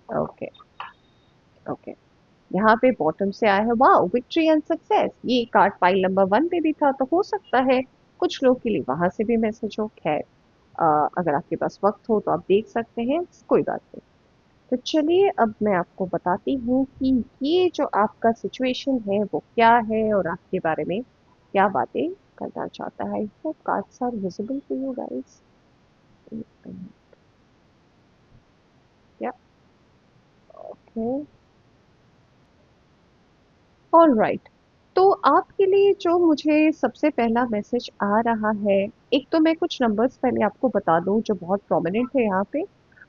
Okay, okay, यहाँ पे बॉटम से आया है, वाह, विक्ट्री एंड सक्सेस। ये कार्ड पाइल नंबर 1 पे भी था, तो हो सकता है कुछ लोग के लिए वहां से भी मैसेज हो। खैर, अगर आपके पास वक्त हो तो आप देख सकते हैं, कोई बात नहीं। तो चलिए, अब मैं आपको बताती हूँ कि ये जो आपका सिचुएशन है वो क्या है और आपके बारे में क्या बातें करना चाहता है। वो cards are visible to you guys? Yeah, okay, alright. तो आपके लिए जो मुझे सबसे पहला मैसेज आ रहा है, एक तो मैं कुछ नंबर्स पहले आपको बता दूं जो बहुत प्रोमिनेंट है यहाँ पे।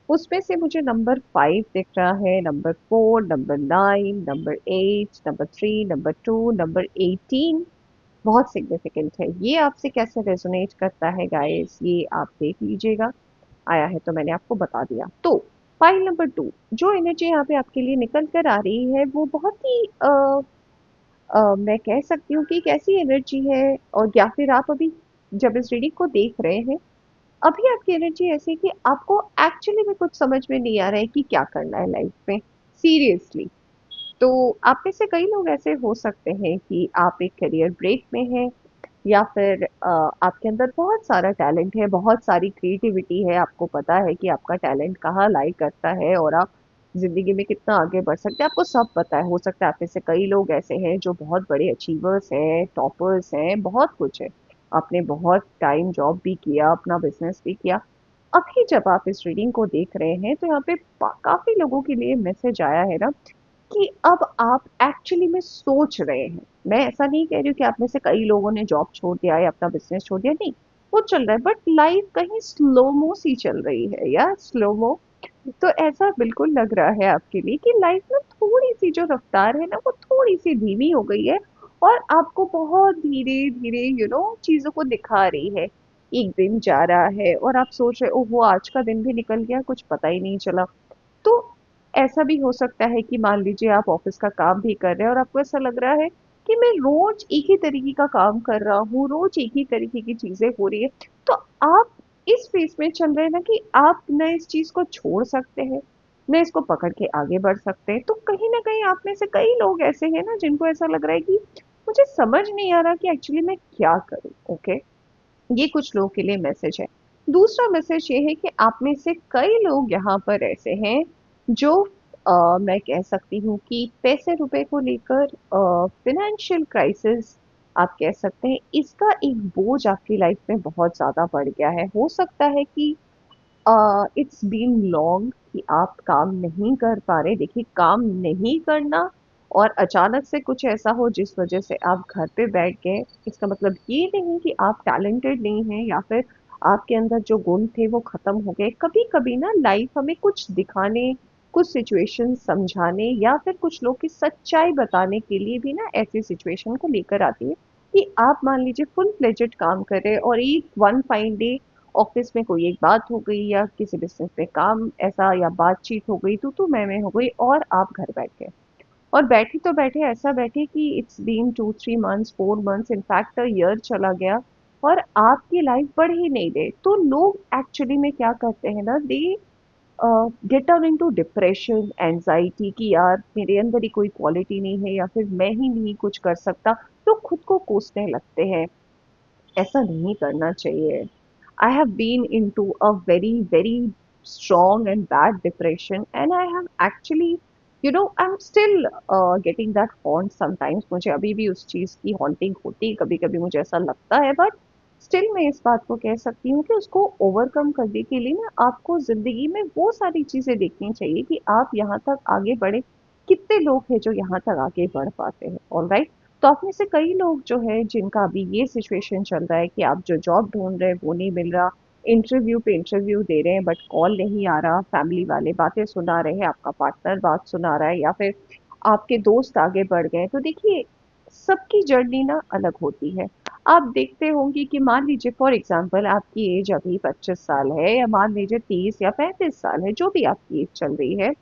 उसमें से मुझे नंबर 5 दिख रहा है, number 4, number 9, number 8, number 3, number 2, number 18। बहुत सिग्निफिकेंट है। ये आपसे कैसे रेजोनेट करता है गाइस, ये आप देख लीजिएगा। आया है तो मैंने आपको बता दिया। तो फाइल नंबर 2, जो एनर्जी यहाँ पे आपके लिए निकल कर आ रही है वो बहुत ही मैं कह सकती हूँ कि एक ऐसी एनर्जी है, और या फिर आप अभी जब इस रीडिंग को देख रहे हैं, अभी आपकी एनर्जी ऐसी है कि आपको एक्चुअली में कुछ समझ में नहीं आ रहा है कि क्या करना है लाइफ में, सीरियसली। तो आप में से कई लोग ऐसे हो सकते हैं कि आप एक करियर ब्रेक में हैं, या फिर आपके अंदर बहुत सारा टैलेंट है, बहुत सारी क्रिएटिविटी है, आपको पता है कि आपका टैलेंट कहाँ लाई करता है और आप ज़िंदगी में कितना आगे बढ़ सकते हैं, आपको सब पता है। हो सकता है आप में से कई लोग ऐसे हैं जो बहुत बड़े अचीवर्स हैं, टॉपर्स हैं, बहुत कुछ है। आपने बहुत टाइम जॉब भी किया, अपना बिजनेस भी किया। अभी जब आप इस रीडिंग को देख रहे हैं तो यहाँ पे काफ़ी लोगों के लिए मैसेज आया है ना, कि अब आप एक्चुअली में सोच रहे हैं। मैं ऐसा नहीं कह रही हूँ कि आप में से कई लोगों ने जॉब छोड़ दिया या अपना बिजनेस छोड़ दिया, नहीं, वो चल रहा है, बट लाइफ कहीं स्लोमो सी चल रही है, या स्लोमो। तो ऐसा बिल्कुल लग रहा है आपके लिए कि लाइफ में थोड़ी सी जो रफ्तार है ना वो थोड़ी सी धीमी हो गई है, और आपको बहुत धीरे धीरे चीजों को दिखा रही है। एक दिन जा रहा है और आप सोच रहे, ओहो, आज का दिन भी निकल गया, कुछ पता ही नहीं चला। तो ऐसा भी हो सकता है कि मान लीजिए आप ऑफिस का काम भी कर रहे हैं और आपको ऐसा लग रहा है कि मैं रोज एक ही तरीके का काम कर रहा हूँ, रोज एक ही तरीके की चीजें हो रही है। तो आप इस फेज में चल रहे हैं ना कि आप न इस चीज को छोड़ सकते हैं, न इसको पकड़ के आगे बढ़ सकते हैं। तो कहीं ना कहीं आप में से कई लोग ऐसे हैं ना जिनको ऐसा लग रहा है कि मुझे समझ नहीं आ रहा कि एक्चुअली मैं क्या करूँ। ओके, ये कुछ लोगों के लिए मैसेज है। दूसरा मैसेज ये है कि आप में से कई लोग यहाँ पर ऐसे हैं जो मैं कह सकती हूँ कि पैसे रुपए को लेकर फिनेंशियल क्राइसिस आप कह सकते हैं, इसका एक बोझ आपकी लाइफ में बहुत ज़्यादा बढ़ गया है। हो सकता है कि इट्स बीन लॉन्ग कि आप काम नहीं कर पा रहे। देखिए, काम नहीं करना और अचानक से कुछ ऐसा हो जिस वजह से आप घर पे बैठ गए, इसका मतलब ये नहीं कि आप टैलेंटेड नहीं हैं या फिर आपके अंदर जो गुण थे वो खत्म हो गए। कभी कभी ना लाइफ हमें कुछ दिखाने, कुछ सिचुएशन समझाने या फिर कुछ लोग की सच्चाई बताने के लिए भी ना ऐसी सिचुएशन को लेकर आती है कि आप मान लीजिए फुल फ्लेजेड काम कर रहे हैं और एक वन फाइन डे ऑफिस में कोई एक बात हो गई या किसी बिजनेस पे काम ऐसा या बातचीत हो गई, तू मैं हो गई, और आप घर बैठ गए। और बैठे तो बैठे, ऐसा बैठे कि it's been 2-3 months, 4 months, in fact a year चला गया और आपकी लाइफ बढ़ ही नहीं रही। तो लोग एक्चुअली में क्या करते हैं ना, they get down into depression, anxiety कि यार मेरे अंदर ही कोई क्वालिटी नहीं है या फिर मैं ही नहीं कुछ कर सकता, तो खुद को कोसने लगते हैं। ऐसा नहीं करना चाहिए। I have been into a very, very strong and bad depression, and I have actually I am still getting that haunt sometimes. मुझे अभी भी उस चीज़ की हॉन्टिंग होती है, कभी कभी मुझे ऐसा लगता है, बट स्टिल मैं इस बात को कह सकती हूँ कि उसको ओवरकम करने के लिए ना आपको ज़िंदगी में वो सारी चीज़ें देखनी चाहिए कि आप यहाँ तक आगे बढ़े। कितने लोग हैं जो यहाँ तक आगे बढ़ पाते हैं, ऑलराइट। तो आप में से कई लोग जो है जिनका अभी ये सिचुएशन चल रहा है कि आप जो जॉब ढूंढ रहे हैं वो नहीं मिल रहा, इंटरव्यू पे इंटरव्यू दे रहे हैं बट कॉल नहीं आ रहा, फैमिली वाले बातें सुना रहे हैं, आपका पार्टनर बात सुना रहा है, या फिर आपके दोस्त आगे बढ़ गए। तो देखिए, सबकी जर्नी ना अलग होती है। आप देखते होंगे कि मान लीजिए फॉर एग्जांपल आपकी एज अभी 25 साल है, या मान लीजिए 30 या 35 साल है, जो भी आपकी एज चल रही है।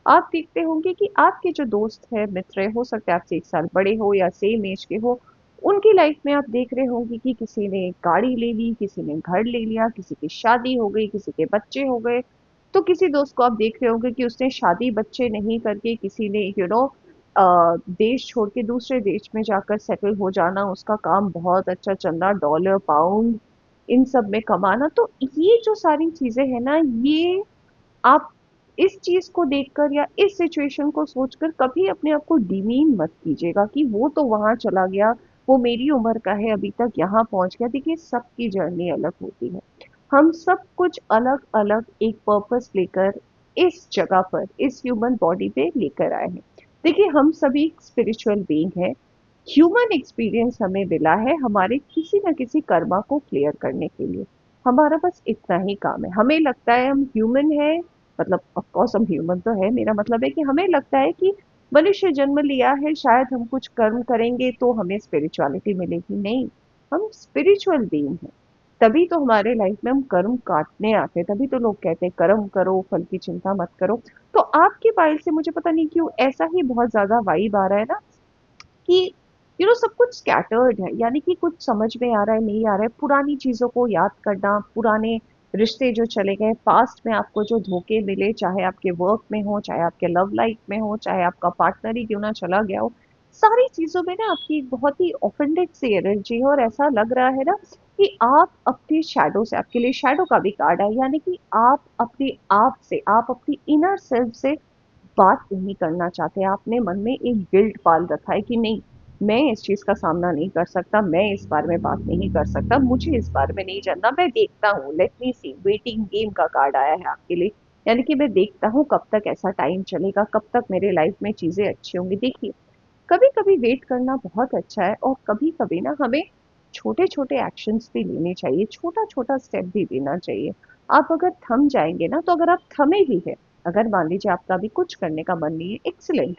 आप देखते होंगे कि आपके जो दोस्त है, मित्र है, हो सकता है आपसे 1 साल बड़े हो या सेम एज के हो, उनकी लाइफ में आप देख रहे होंगे कि किसी ने गाड़ी ले ली, किसी ने घर ले लिया, किसी की शादी हो गई, किसी के बच्चे हो गए। तो किसी दोस्त को आप देख रहे होंगे कि उसने शादी बच्चे नहीं करके किसी ने देश छोड़ के दूसरे देश में जाकर सेटल हो जाना, उसका काम बहुत अच्छा चलना, डॉलर पाउंड इन सब में कमाना। तो ये जो सारी चीजें हैं ना, ये आप इस चीज को देखकर या इस सिचुएशन को सोचकर कभी अपने आप को डिमीन मत कीजिएगा कि वो तो वहां चला गया, वो मेरी उम्र का है, अभी तक यहाँ पहुंच गया। देखिए, सबकी जर्नी अलग होती है। हम सब कुछ अलग अलग एक पर्पस लेकर इस जगह पर, इस ह्यूमन बॉडी पे लेकर आए हैं। देखिए, हम सभी स्पिरिचुअल बीइंग हैं। ह्यूमन एक्सपीरियंस हमें मिला है हमारे किसी ना किसी कर्मा को क्लियर करने के लिए। हमारा बस इतना ही काम है। हमें लगता है हम ह्यूमन है, मतलब ऑफ कोर्स हम ह्यूमन तो है, मेरा मतलब है कि हमें लगता है कि मनुष्य जन्म लिया है, शायद हम कुछ कर्म करेंगे तो हमें स्पिरिचुअलिटी मिलेगी। नहीं, हम स्पिरिचुअल बीइंग हैं। तभी तो हमारे लाइफ में हम कर्म काटने आते हैं, तभी तो लोग कहते हैं कर्म करो, फल की चिंता मत करो। तो आपकी फाइल से मुझे पता नहीं क्यों ऐसा ही बहुत ज्यादा वाइब आ रहा है ना कि सब कुछ स्कैटर्ड है, यानी कि कुछ समझ में आ रहा है, नहीं आ रहा है। पुरानी चीजों को याद करना, पुराने रिश्ते जो चले गए, पास्ट में आपको जो धोखे मिले, चाहे आपके वर्क में हो, चाहे आपके लव लाइफ में हो, चाहे आपका पार्टनर ही क्यों ना चला गया हो, सारी चीजों में ना आपकी एक बहुत ही ऑफेंडेड सी एनर्जी है। और ऐसा लग रहा है ना कि आप अपने शैडो से, आपके लिए शैडो का भी कार्ड है, यानी कि आप अपने आप से, आप अपनी इनर सेल्फ से बात नहीं करना चाहते। आपने मन में एक गिल्ट पाल रखा है कि नहीं, मैं इस चीज का सामना नहीं कर सकता, मैं इस बारे में बात नहीं कर सकता, मुझे इस बारे में नहीं जानना, मैं देखता हूँ, लेट मी सी, वेटिंग गेम का कार्ड आया है आपके लिए। यानी कि मैं देखता हूँ कब तक ऐसा टाइम चलेगा, कब तक मेरे लाइफ में चीजें अच्छी होंगी। देखिए, कभी कभी वेट करना बहुत अच्छा है, और कभी कभी ना हमें छोटे छोटे एक्शंस भी लेने चाहिए, छोटा छोटा स्टेप भी लेना चाहिए। आप अगर थम जाएंगे ना, तो अगर आप थमे भी है, अगर मान लीजिए आपका अभी कुछ करने का मन नहीं है, एक्सीलेंट,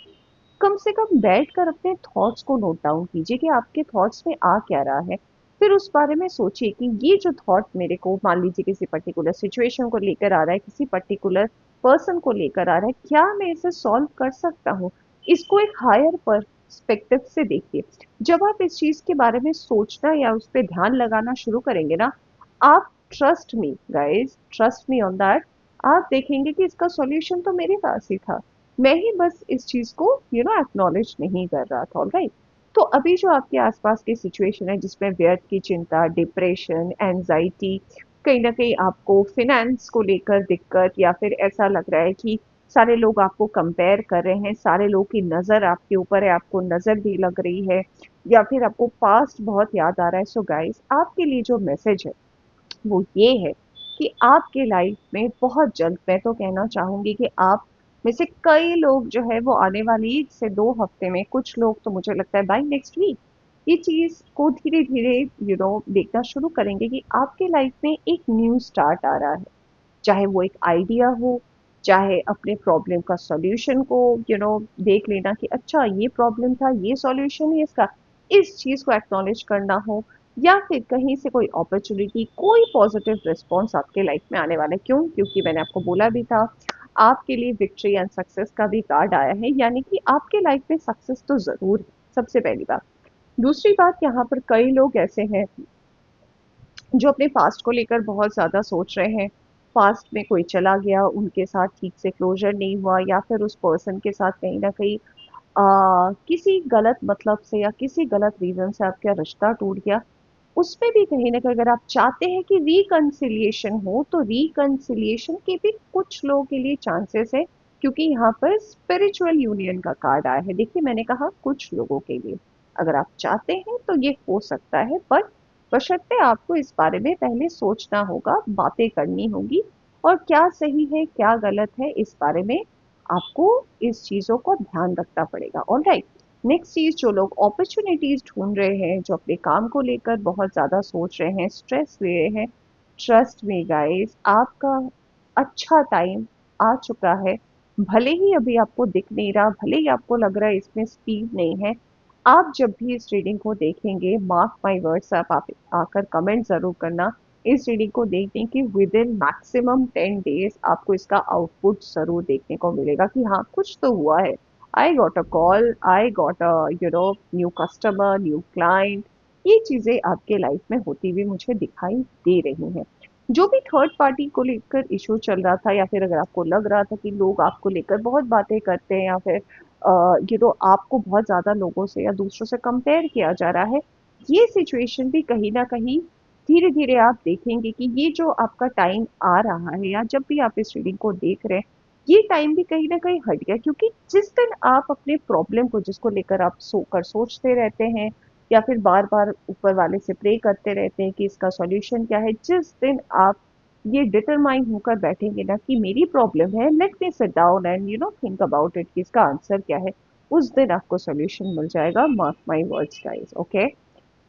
कम से कम बैठकर अपने थॉट्स को नोट डाउन कीजिए कि आपके थॉट्स में आ क्या रहा है। फिर उस बारे में सोचिए कि ये जो थॉट मेरे को मान लीजिए किसी पर्टिकुलर सिचुएशन को लेकर आ रहा है, किसी पर्टिकुलर पर्सन को लेकर आ रहा है, क्या मैं इसे सॉल्व कर सकता हूँ। इसको एक हायर पर्सपेक्टिव से देखिए। जब आप इस चीज के बारे में सोचना या उस पर ध्यान लगाना शुरू करेंगे ना, आप, trust me guys, trust me on that, आप देखेंगे कि इसका सॉल्यूशन तो मेरे पास ही था। मैं ही बस इस चीज को एक्नॉलेज नहीं कर रहा था, ऑलराइट। तो अभी जो आपके आसपास की सिचुएशन है जिसमें व्यर्थ की चिंता, डिप्रेशन, एंजाइटी, कहीं ना कहीं आपको फिनेंस को लेकर दिक्कत, या फिर ऐसा लग रहा है कि सारे लोग आपको कंपेयर कर रहे हैं, सारे लोग की नजर आपके ऊपर है, आपको नजर भी लग रही है, या फिर आपको पास्ट बहुत याद आ रहा है, सो गाइस, आपके लिए जो मैसेज है वो ये है कि आपके लाइफ में बहुत जल्द, मैं तो कहना चाहूंगी कि आप में से कई लोग जो है वो आने वाली 1 से 2 हफ्ते में, कुछ लोग तो मुझे लगता है बाय नेक्स्ट वीक, ये चीज को धीरे धीरे देखना शुरू करेंगे कि आपके लाइफ में एक न्यू स्टार्ट आ रहा है। चाहे वो एक आइडिया हो, चाहे अपने प्रॉब्लम का सॉल्यूशन को देख लेना कि अच्छा ये प्रॉब्लम था, ये सॉल्यूशन है इसका, इस चीज को एक्नॉलेज करना हो, या फिर कहीं से कोई अपॉर्चुनिटी, कोई पॉजिटिव रिस्पॉन्स आपके लाइफ में आने वाला है। क्यों? क्योंकि मैंने आपको बोला भी था, आपके लिए विक्ट्री एंड सक्सेस का भी कार्ड आया है, यानी कि आपके लाइफ में सक्सेस तो जरूर है, सबसे पहली बात। दूसरी बात, यहाँ पर कई लोग ऐसे हैं जो अपने पास्ट को लेकर बहुत ज़्यादा सोच रहे हैं। पास्ट में कोई चला गया, उनके साथ ठीक से क्लोजर नहीं हुआ, या फिर उस पर्सन के साथ कहीं ना कहीं किसी गलत मतलब से या किसी गलत रीजन से आपका रिश्ता टूट गया। उसमें भी कहीं ना कहीं अगर आप चाहते हैं कि रिकंसिलिएशन हो, तो रिकंसिलिएशन के भी कुछ लोगों के लिए चांसेस है क्योंकि यहाँ पर स्पिरिचुअल यूनियन का कार्ड आया है। देखिए मैंने कहा कुछ लोगों के लिए, अगर आप चाहते हैं तो ये हो सकता है, बट बशर्ते आपको इस बारे में पहले सोचना होगा, बातें करनी होगी, और क्या सही है क्या गलत है इस बारे में आपको इस चीज़ों को ध्यान रखना पड़ेगा। ऑलराइट, नेक्स्ट चीज़, जो लोग अपॉर्चुनिटीज ढूंढ रहे हैं, जो अपने काम को लेकर बहुत ज़्यादा सोच रहे हैं, स्ट्रेस ले रहे हैं, ट्रस्ट मी गाइस, आपका अच्छा टाइम आ चुका है। भले ही अभी आपको दिख नहीं रहा, भले ही आपको लग रहा है इसमें स्पीड नहीं है, आप जब भी इस रीडिंग को देखेंगे, मार्क माई वर्ड्स, आप आकर कमेंट ज़रूर करना इस रीडिंग को देखने की विद इन मैक्सिमम 10 डेज आपको इसका आउटपुट ज़रूर देखने को मिलेगा कि हाँ कुछ तो हुआ है। I got a call, I got a new customer, new client, ये चीज़ें आपके लाइफ में होती हुई मुझे दिखाई दे रही हैं। जो भी थर्ड पार्टी को लेकर इशू चल रहा था, या फिर अगर आपको लग रहा था कि लोग आपको लेकर बहुत बातें करते हैं, या फिर आपको बहुत ज़्यादा लोगों से या दूसरों से कंपेयर किया जा रहा है, ये सिचुएशन भी कहीं ना कहीं धीरे धीरे आप देखेंगे कि ये जो आपका टाइम आ रहा है, या जब भी आप इस रीडिंग को देख रहे हैं, ये टाइम भी कहीं ना कहीं हट गया। क्योंकि जिस दिन आप अपने प्रॉब्लम को, जिसको लेकर आप सोचते रहते हैं, या फिर बार बार ऊपर वाले से प्रे करते रहते हैं कि इसका सॉल्यूशन क्या है, जिस दिन आप ये डिटरमाइन होकर बैठेंगे ना कि मेरी प्रॉब्लम है, let me sit down and think about it कि इसका आंसर क्या है, उस दिन आपको सॉल्यूशन मिल जाएगा। Mark my words guys, okay.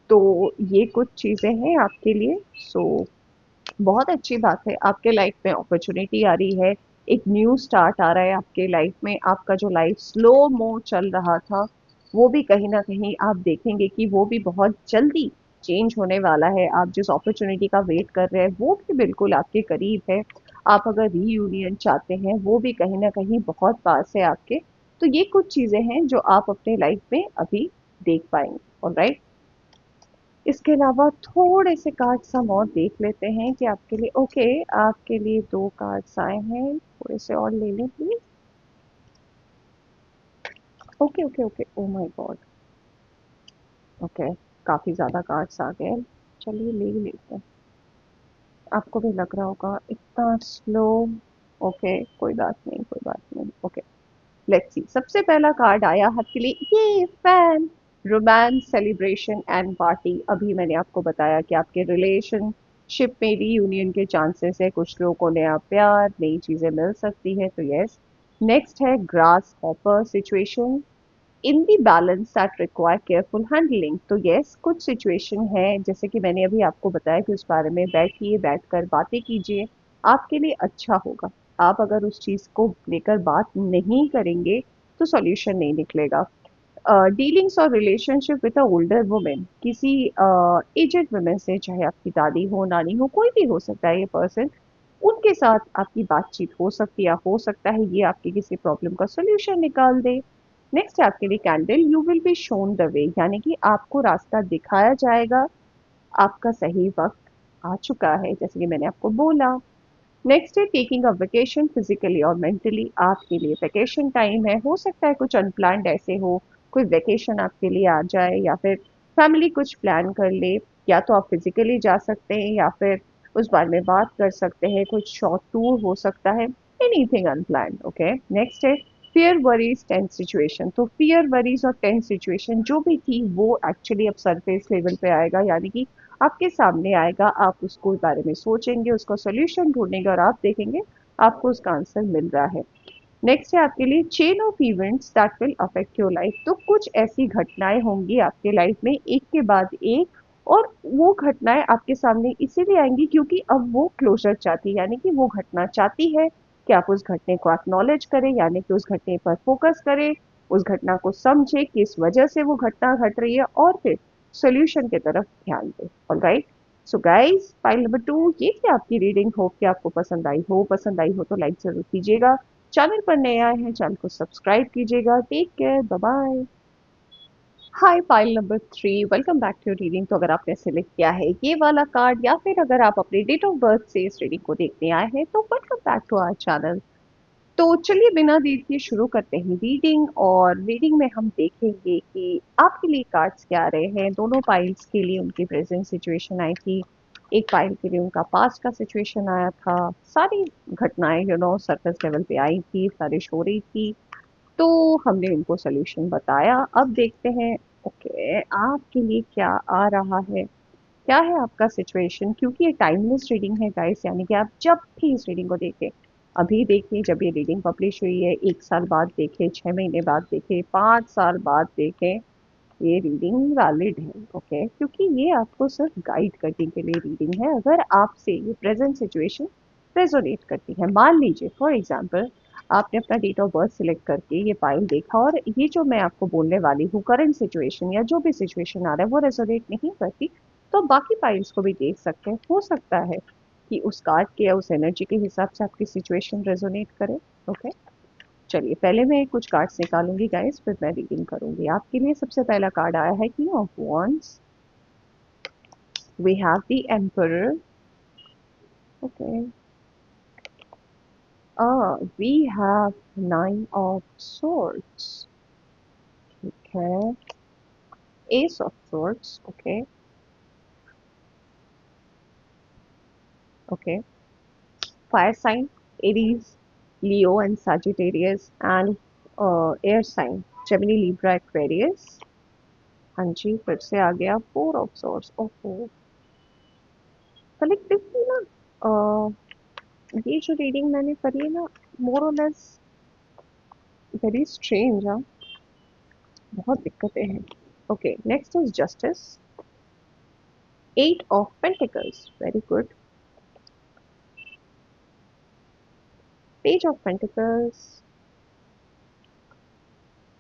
तो ये कुछ चीजें हैं आपके लिए। सो बहुत अच्छी बात है, आपके लाइफ में अपॉर्चुनिटी आ रही है, एक न्यू स्टार्ट आ रहा है आपके लाइफ में। आपका जो लाइफ स्लो मो चल रहा था, वो भी कहीं ना कहीं आप देखेंगे कि वो भी बहुत जल्दी चेंज होने वाला है। आप जिस अपॉर्चुनिटी का वेट कर रहे हैं वो भी बिल्कुल आपके करीब है। आप अगर रीयूनियन चाहते हैं, वो भी कहीं ना कहीं बहुत पास है आपके। तो ये कुछ चीजें हैं जो आप अपने लाइफ में अभी देख पाएंगे। ऑलराइट, इसके अलावा थोड़े से कार्ड्स हम और देख लेते हैं कि आपके लिए, ओके, आपके लिए दो कार्ड्स आए हैं, थोड़े से और ले लें please. Okay okay okay, oh my God, okay, काफी ज्यादा कार्ड्स आ गए। चलिए ले ही लेते हैं। आपको भी लग रहा होगा इतना स्लो। ओके, कोई बात नहीं, कोई बात नहीं, ओके। लेट्स सी, सबसे पहला कार्ड आया आपके लिए, ये fan, romance, celebration and party. अभी मैंने आपको बताया कि आपके रिलेशनशिप में रीयूनियन के चांसेस है, कुछ लोगों को नया प्यार, नई चीजें मिल सकती है, तो यस। नेक्स्ट है grass hopper situation in the balance that require careful handling. तो यस, कुछ सिचुएशन है जैसे कि मैंने अभी आपको बताया कि उस बारे में बैठिए, बैठकर बातें कीजिए, आपके लिए अच्छा होगा। आप अगर उस चीज को लेकर बात नहीं करेंगे तो सॉल्यूशन नहीं निकलेगा। डीलिंग्स और relationship with a older women, किसी एजेड वुमेन से, चाहे आपकी दादी हो, नानी हो, कोई भी हो सकता है ये पर्सन, उनके साथ आपकी बातचीत हो सकती है, हो सकता है ये आपकी किसी प्रॉब्लम का सोल्यूशन निकाल दे। नेक्स्ट है आपके लिए candle, you will be shown the way, यानी कि आपको रास्ता दिखाया जाएगा, आपका सही वक्त आ चुका है, जैसे कि मैंने आपको बोला। नेक्स्ट है टेकिंग अ वेकेशन, फिजिकली और मेंटली आपके लिए वेकेशन टाइम है। हो सकता है कुछ अनप्लान्ड ऐसे हो, कोई वेकेशन आपके लिए आ जाए, या फिर फैमिली कुछ प्लान कर ले, या तो आप फिजिकली जा सकते हैं, या फिर उस बारे में बात कर सकते हैं, कुछ शॉर्ट टूर हो सकता है, एनीथिंग अनप्लान्ड, ओके। नेक्स्ट है फियर वरीज टेंस सिचुएशन। तो फियर वरीज और टेंस सिचुएशन जो भी थी वो एक्चुअली अब सरफेस लेवल पे आएगा, यानी कि आपके सामने आएगा, आप उसको बारे में सोचेंगे, उसका सोल्यूशन ढूंढेंगे, और आप देखेंगे आपको उसका आंसर मिल रहा है। नेक्स्ट है आपके लिए chain of events that will affect your life. तो कुछ ऐसी घटनाएं होंगी आपके लाइफ में एक के बाद एक, और वो घटनाएं आपके सामने इसीलिए आएंगी क्योंकि अब वो क्लोजर चाहती है, यानी कि वो घटना चाहती है कि आप उस घटने को एक्नॉलेज करें, यानी कि उस घटने पर फोकस करें, उस घटना को समझे कि इस वजह से वो घटना घट रही है, और फिर सोल्यूशन की तरफ ध्यान दें। Alright, so guys, file number 2 ये थी आपकी रीडिंग। होप कि आपको पसंद आई हो, पसंद आई हो तो लाइक जरूर कीजिएगा, चैनल पर नए आए हैं चैनल को सब्सक्राइब कीजिएगा। Take care, bye bye. Hi, file number 3, welcome back to reading. तो अगर आपने सिलेक्ट किया है ये वाला कार्ड, या फिर अगर आप अपनी डेट ऑफ बर्थ से इस रीडिंग को देखने आए हैं, तो welcome back to our channel. तो चलिए बिना देर के शुरू करते हैं रीडिंग, और रीडिंग में हम देखेंगे कि आपके लिए कार्ड्स क्या आ रहे हैं। दोनों पाइल्स के लिए उनकी प्रेजेंट सिचुएशन आई थी, एक पाइल के लिए उनका पास्ट का सिचुएशन आया था, सारी घटनाएं सरफेस लेवल पे आई थी, सारी शो रही थी। तो हमने उनको सोल्यूशन बताया। अब देखते हैं ओके आपके लिए क्या आ रहा है, क्या है आपका सिचुएशन। क्योंकि ये टाइमलेस रीडिंग है गाइस, यानी कि आप जब भी इस रीडिंग को देखें, अभी देखिए जब ये रीडिंग पब्लिश हुई है, 1 साल बाद देखें, 6 महीने बाद देखें, 5 साल बाद देखें, ये रीडिंग वैलिड है। ओके, क्योंकि ये आपको सिर्फ गाइड करने के लिए रीडिंग है। अगर आपसे ये प्रेजेंट सिचुएशन रेजोनेट करती है, मान लीजिए फॉर एग्जांपल आपने अपना डेट ऑफ बर्थ सिलेक्ट करके ये फाइल देखा और ये जो मैं आपको बोलने वाली हूँ करंट सिचुएशन या जो भी सिचुएशन आ रहा है वो रेजोनेट नहीं करती, तो आप बाकी फाइल्स को भी देख सकते हैं। हो सकता है कि उस कार्ड के या उस एनर्जी के हिसाब से आपकी सिचुएशन रेजोनेट करे। ओके, चलिए पहले मैं कुछ कार्ड्स निकालूंगी गाइस, फिर मैं रीडिंग करूंगी आपके लिए। सबसे पहला कार्ड आया है king of wands, we have the emperor. Okay, we have 9 of swords। ठीक है, ace of swords। Okay, okay, fire sign Aries, Leo and sagittarius and air sign Gemini, Libra, Aquarius. हाँ जी, फिर से आ गया 4 ऑफ swords। ओहो, collectively ना ये जो रीडिंग मैंने करी है ना, मोर और लेस वेरी स्ट्रेंज। हाँ, बहुत दिक्कतें हैं। Okay, next is justice, 8 of pentacles, very good, page of pentacles,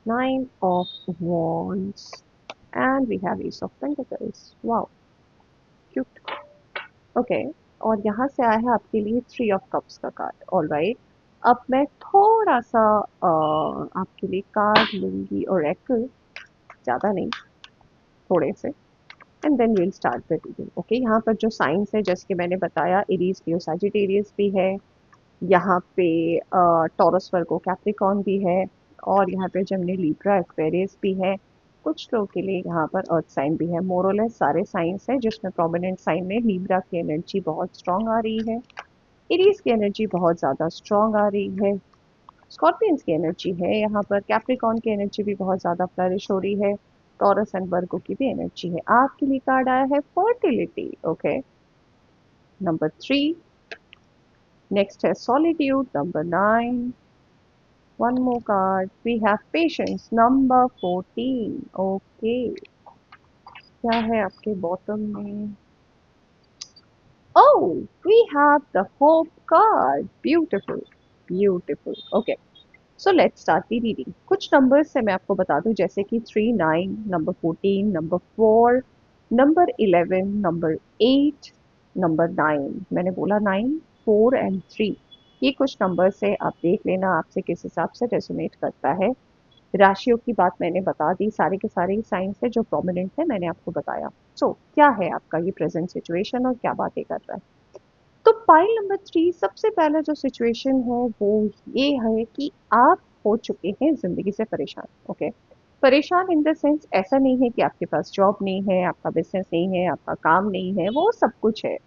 9 of wands, and we have ace of pentacles. Wow, cute. Okay, और यहाँ से आया है आपके लिए 3 ऑफ कप्स का कार्ड। ऑल राइट, अब मैं थोड़ा सा आपके लिए कार्ड लूंगी, और ज़्यादा नहीं, थोड़े से, and then will start the reading. Okay, यहाँ पर जो साइंस है जैसे कि मैंने बताया, एरीज, लियो, सैजिटेरियस भी है, यहाँ पे टॉरस, वर्गो, कैप्रिकॉर्न भी है, और यहाँ पे जेमिनी, लिब्रा, एक्वेरियस भी है। कुछ लोगों के लिए यहाँ पर अर्थ साइन भी है। मोरलेस सारे साइंस है, जिसमें प्रोमिनेंट साइन में लिब्रा की एनर्जी बहुत स्ट्रांग आ रही है, एरीज की एनर्जी बहुत ज़्यादा स्ट्रांग आ रही है, स्कॉर्पियंस की एनर्जी है यहाँ पर, कैप्रिकॉर्न की एनर्जी भी बहुत ज़्यादा फ्लरिश हो रही है, टॉरस एंड वर्गो की भी एनर्जी है। आपके लिए कार्ड आया है फर्टिलिटी। Okay, number 3। नेक्स्ट है solitude, number 9। One more card, we have patience, number 14। Okay, क्या है आपके बॉटम में? Oh, we have the hope card, beautiful, beautiful. Okay, so let's start the reading. कुछ नंबर्स से मैं आपको बता दूं, जैसे कि 3, 9, number 14, number 4, number 11, number 8, number 9। मैंने बोला 9, 4 एंड 3, ये कुछ नंबर से आप देख लेना आपसे किस हिसाब से रेजोनेट करता है। राशियों की बात मैंने बता दी, सारे के सारे साइंस है जो प्रोमिनेंट है मैंने आपको बताया। सो क्या है आपका ये प्रेजेंट सिचुएशन और क्या बातें कर रहा है? तो पाइल नंबर 3, सबसे पहला जो सिचुएशन है वो ये है कि आप हो चुके हैं जिंदगी से परेशान। ओके, परेशान इन द सेंस, ऐसा नहीं है कि आपके पास जॉब नहीं है, आपका बिजनेस नहीं है, आपका काम नहीं है, वो सब कुछ है।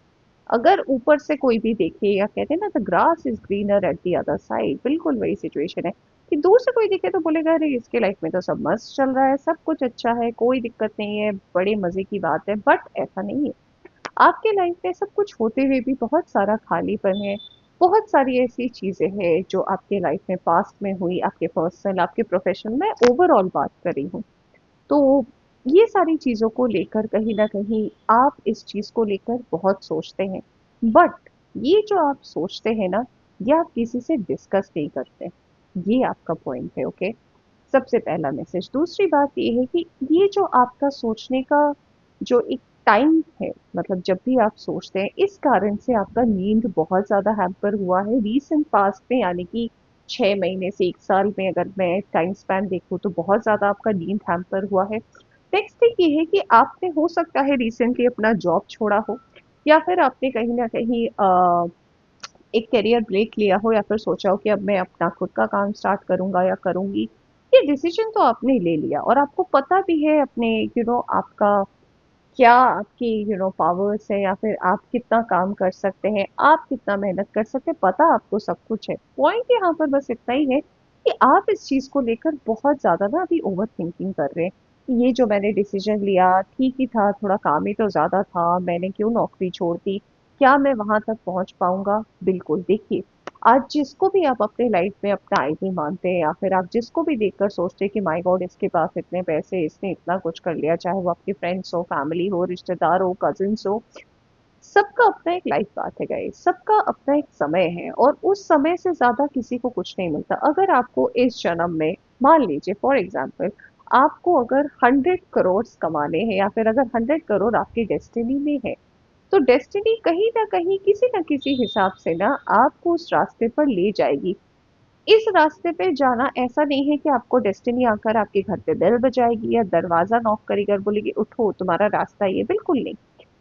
अगर ऊपर से कोई भी देखे, या कहते हैं ना the grass is greener at the other side, बिल्कुल वही सिचुएशन है कि दूर से कोई दिखे तो बोलेगा अरे इसके लाइफ में तो सब मस्त चल रहा है, सब कुछ अच्छा है, कोई दिक्कत नहीं है, बड़े मजे की बात है। बट ऐसा नहीं है, आपके लाइफ में सब कुछ होते हुए भी बहुत सारा खालीपन है, बहुत सारी ऐसी चीजें हैं जो आपके लाइफ में पास्ट में हुई, आपके पर्सनल, आपके प्रोफेशनल में, ओवरऑल बात कर रही हूँ। तो ये सारी चीज़ों को लेकर कहीं न कहीं आप इस चीज़ को लेकर बहुत सोचते हैं। बट ये जो आप सोचते हैं ना, ये आप किसी से डिस्कस नहीं करते। ये आपका पॉइंट है। ओके, सबसे पहला मैसेज। दूसरी बात ये है कि ये जो आपका सोचने का जो एक टाइम है, मतलब जब भी आप सोचते हैं, इस कारण से आपका नींद बहुत ज़्यादा हैम्पर हुआ है रीसेंट पास्ट में, यानी कि 6 महीने से 1 साल में अगर मैं टाइम स्पैन देखूँ तो बहुत ज़्यादा आपका नींद हैम्पर हुआ है। नेक्स्ट थिंग ये है कि आपने हो सकता है रिसेंटली अपना जॉब छोड़ा हो, या फिर आपने कहीं ना कहीं एक करियर ब्रेक लिया हो, या फिर सोचा हो कि अब मैं अपना खुद का काम स्टार्ट करूंगा या करूंगी। ये डिसीजन तो आपने ले लिया और आपको पता भी है अपने आपका क्या आपकी पावर्स है, या फिर आप कितना काम कर सकते हैं, आप कितना मेहनत कर सकते हैं, पता आपको सब कुछ है। पॉइंट यहाँ पर बस इतना ही है कि आप इस चीज को लेकर बहुत ज्यादा ना अभी ओवर थिंकिंग कर रहे हैं कि ये जो मैंने डिसीजन लिया ठीक ही था, थोड़ा काम ही तो ज्यादा था, मैंने क्यों नौकरी छोड़ दी, क्या मैं वहां तक पहुंच पाऊंगा। बिल्कुल देखिए, आज जिसको भी आप अपने लाइफ में अपना आईडी मानते हैं, या फिर आप जिसको भी देखकर सोचते हैं कि माय गॉड इसके पास इतने पैसे, इसने इतना कुछ कर लिया, चाहे वो आपके फ्रेंड्स हो, फैमिली हो, रिश्तेदार हो, कजिन्स हो, सबका अपना एक लाइफ पाथ है गाइस, सबका अपना एक समय है, और उस समय से ज्यादा किसी को कुछ नहीं मिलता। अगर आपको इस जन्म में, मान लीजिए फॉर एग्जाम्पल, आपको अगर 100 करोड़ कमाने हैं, या फिर अगर 100 करोड़ आपकी डेस्टिनी में है, तो डेस्टिनी कहीं ना किसी हिसाब से ना आपको उस रास्ते पर ले जाएगी। इस रास्ते पे जाना ऐसा नहीं है कि आपको डेस्टिनी आकर आपके घर पे बेल बजाएगी या दरवाजा नॉक करेगी और बोलेगी उठो तुम्हारा रास्ता ये, बिल्कुल नहीं।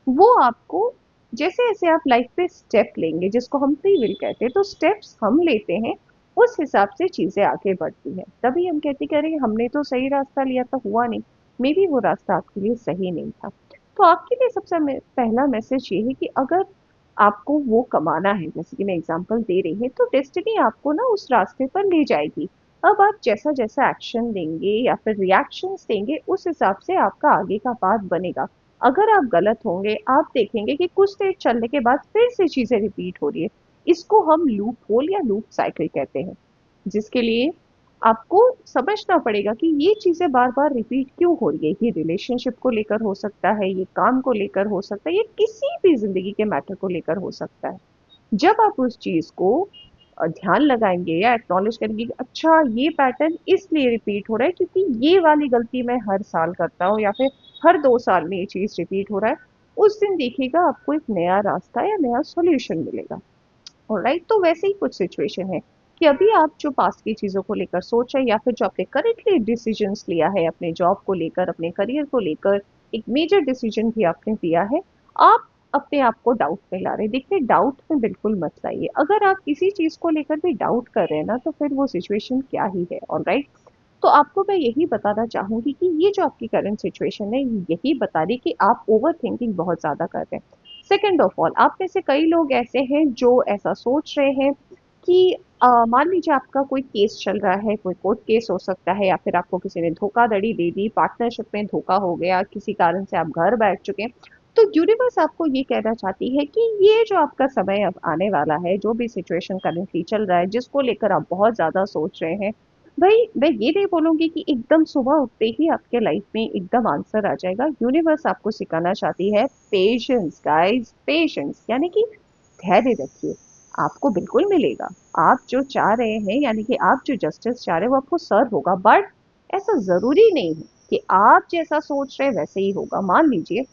वो आपको, जैसे जैसे आप लाइफ पे स्टेप लेंगे, जिसको हम फ्री विल कहते हैं, तो स्टेप्स हम लेते हैं, उस हिसाब से चीजें आगे बढ़ती हैं। तभी हम कहते करें हमने तो सही रास्ता लिया था, हुआ नहीं, मे बी वो रास्ता आपके लिए सही नहीं था। तो आपके लिए सबसे पहला मैसेज ये है कि अगर आपको वो कमाना है, जैसे कि मैं एग्जांपल दे रही हूँ, तो डेस्टिनी आपको ना उस रास्ते पर ले जाएगी। अब आप जैसा जैसा एक्शन देंगे या फिर रिएक्शंस देंगे, उस हिसाब से आपका आगे का पाथ बनेगा। अगर आप गलत होंगे, आप देखेंगे कि कुछ देर चलने के बाद फिर से चीजें रिपीट हो रही है। इसको हम लूप होल या लूप साइकिल कहते हैं, जिसके लिए आपको समझना पड़ेगा कि ये चीजें बार बार रिपीट क्यों हो रही है। ये रिलेशनशिप को लेकर हो सकता है, ये काम को लेकर हो सकता है, ये किसी भी जिंदगी के मैटर को लेकर हो सकता है। जब आप उस चीज को ध्यान लगाएंगे या एक्नॉलेज करेंगे कि अच्छा ये पैटर्न इसलिए रिपीट हो रहा है क्योंकि ये वाली गलती मैं हर साल करता हूँ, या फिर हर 2 साल में ये चीज रिपीट हो रहा है, उस दिन देखिएगा आपको एक नया रास्ता या नया सॉल्यूशन मिलेगा। ऑलराइट, तो वैसे ही कुछ सिचुएशन है कि अभी आप जो पास्ट की चीजों को लेकर सोच रहे हैं, या फिर जो आपने करेंटली डिसीजंस लिया है अपने जॉब को लेकर, अपने करियर को लेकर, एक मेजर डिसीजन भी आपने लिया है, आप अपने आप को डाउट में ला रहे हैं। देखिए, डाउट में बिल्कुल मत लाइए। अगर आप किसी चीज को लेकर भी डाउट कर रहे हैं ना, तो फिर वो सिचुएशन क्या ही है। ऑलराइट, तो आपको मैं यही बताना चाहूंगी कि ये जो आपकी करंट सिचुएशन है, यही बता रही कि आप ओवर थिंकिंग बहुत ज्यादा कर रहे हैं। सेकेंड ऑफ ऑल, आप में से कई लोग ऐसे हैं जो ऐसा सोच रहे हैं कि मान लीजिए आपका कोई केस चल रहा है, कोई कोर्ट केस हो सकता है, या फिर आपको किसी ने धोखाधड़ी दे दी, पार्टनरशिप में धोखा हो गया, किसी कारण से आप घर बैठ चुके हैं। तो यूनिवर्स आपको ये कहना चाहती है कि ये जो आपका समय अब आने वाला है, जो भी सिचुएशन करेंटली चल रहा है, जिसको लेकर आप बहुत ज्यादा सोच रहे हैं, भाई मैं ये नहीं बोलूंगी कि एकदम सुबह उठते ही आपके लाइफ में एकदम आंसर आ जाएगा। यूनिवर्स आपको सिखाना चाहती है पेशेंस गाइस, पेशेंस, यानी कि धैर्य रखिए, आपको बिल्कुल मिलेगा। आप जो चाह रहे हैं, यानी कि आप जो जस्टिस चाह रहे हैं, वो आपको सर्व होगा, बट ऐसा जरूरी नहीं है कि आप जैसा सोच रहे हैं वैसे ही होगा। मान लीजिए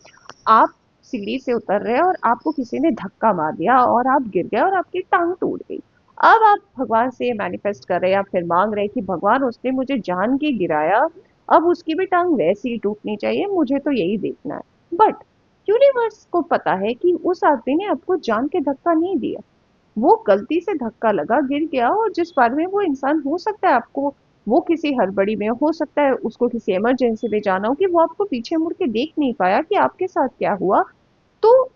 आप सीढ़ी से उतर रहे हैं और आपको किसी ने धक्का मार दिया और आप गिर गए और आपकी टांग टूट गई। अब आप भगवान से ये मैनिफेस्ट कर रहे हैं, या फिर मांग रहे हैं कि भगवान उसने मुझे जान के गिराया, अब उसकी भी टांग वैसी ही टूटनी चाहिए, मुझे तो यही देखना है। बट यूनिवर्स को पता है कि उस आदमी ने आपको जान के धक्का नहीं दिया, वो गलती से धक्का लगा, गिर गया, और जिस बार में वो इंसान, हो सकता है आपको, वो किसी हड़बड़ी में, हो सकता है उसको किसी इमरजेंसी में जाना हो, कि वो आपको पीछे मुड़ के देख नहीं पाया कि आपके साथ क्या हुआ। तो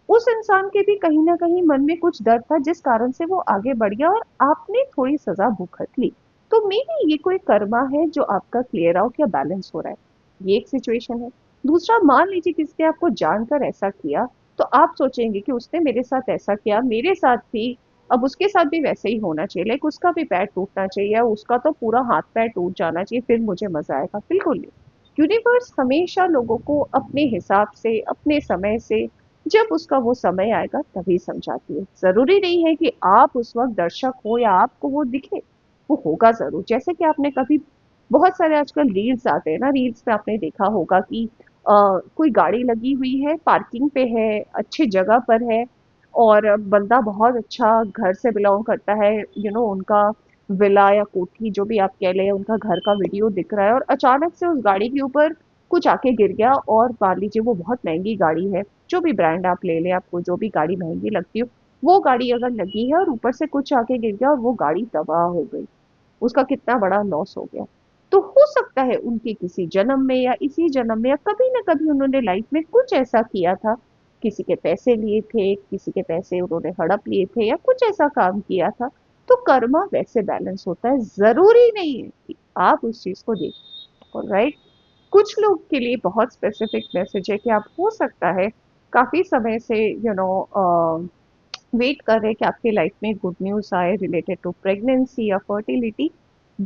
उस इंसान के भी कहीं ना कहीं मन में कुछ डर था, जिस कारण से वो आगे बढ़ गया और आपने थोड़ी सजा भुगत ली। तो मे बी ये कोई कर्मा है जो आपका क्लियर आउट या बैलेंस हो रहा है, ये एक सिचुएशन है। दूसरा, मान लीजिए किसी ने आपको जानकर ऐसा किया, तो आप सोचेंगे कि उसने मेरे साथ ऐसा किया, मेरे साथ भी अब उसके साथ भी वैसे ही होना चाहिए, लाइक उसका भी पैर टूटना चाहिए, या उसका तो पूरा हाथ पैर टूट जाना चाहिए, फिर मुझे मजा आएगा। बिल्कुल नहीं। यूनिवर्स हमेशा लोगों को अपने हिसाब से, अपने समय से, जब उसका वो समय आएगा तभी समझाती है। जरूरी नहीं है कि आप उस वक्त दर्शक हो या आपको वो दिखे, वो होगा जरूर। जैसे कि आपने कभी, बहुत सारे आजकल रील्स आते हैं ना, रील्स में आपने देखा होगा कि कोई गाड़ी लगी हुई है, पार्किंग पे है, अच्छी जगह पर है, और बंदा बहुत अच्छा घर से बिलोंग करता है, उनका विला या कोठी जो भी आप कह लें, उनका घर का वीडियो दिख रहा है, और अचानक से उस गाड़ी के ऊपर कुछ आके गिर गया, और मान लीजिए वो बहुत महंगी गाड़ी है, जो भी ब्रांड आप ले लें, आपको जो भी गाड़ी महंगी लगती हो, वो गाड़ी अगर लगी है और ऊपर से कुछ आके गिर गया और वो गाड़ी तबाह हो गई, उसका कितना बड़ा लॉस हो गया। तो हो सकता है उनके किसी जन्म में या इसी जन्म में या कभी ना कभी उन्होंने लाइफ में कुछ ऐसा किया था, किसी के पैसे लिए थे, किसी के पैसे उन्होंने हड़प लिए थे या कुछ ऐसा काम किया था। तो कर्मा वैसे बैलेंस होता है, जरूरी नहीं है कि आप उस चीज को देखें। राइट। कुछ लोग के लिए बहुत स्पेसिफिक मैसेज है कि आप हो सकता है काफी समय से वेट कर रहे हैं कि आपकी लाइफ में गुड न्यूज आए रिलेटेड टू प्रेगनेंसी या फर्टिलिटी।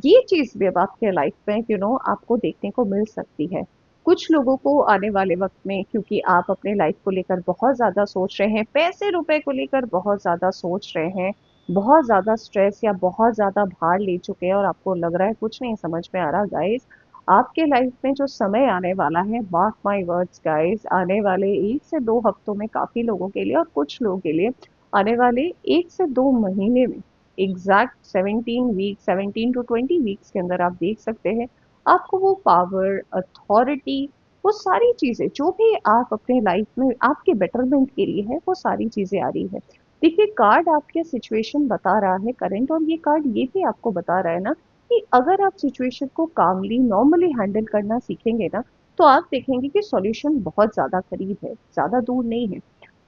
ये चीज भी अब आपके लाइफ में आपको देखने को मिल सकती है। कुछ लोगों को आने वाले वक्त में, क्योंकि आप अपने लाइफ को लेकर बहुत ज्यादा सोच रहे हैं, पैसे रुपए को लेकर बहुत ज्यादा सोच रहे हैं, बहुत ज्यादा स्ट्रेस या बहुत ज्यादा भार ले चुके हैं और आपको लग रहा है कुछ नहीं समझ में आ रहा गाइस, आपके लाइफ में जो समय आने वाला है, मार्क माई वर्ड्स गाइस, आने वाले 1 से 2 हफ्तों में काफी लोगों के लिए और कुछ लोगों के लिए आने वाले 1 से 2 महीने में, एग्जैक्ट 17 वीक, 17 to 20 वीक्स के अंदर आप देख सकते हैं आपको वो पावर, अथॉरिटी, वो सारी चीजें जो भी आप अपने लाइफ में आपके बेटरमेंट के लिए है, वो सारी चीजें आ रही है। देखिए, कार्ड आपके सिचुएशन बता रहा है करंट, और ये कार्ड ये भी आपको बता रहा है ना कि अगर आप सिचुएशन को कामली नॉर्मली हैंडल करना सीखेंगे ना, तो आप देखेंगे कि सॉल्यूशन बहुत ज्यादा करीब है, ज्यादा दूर नहीं है।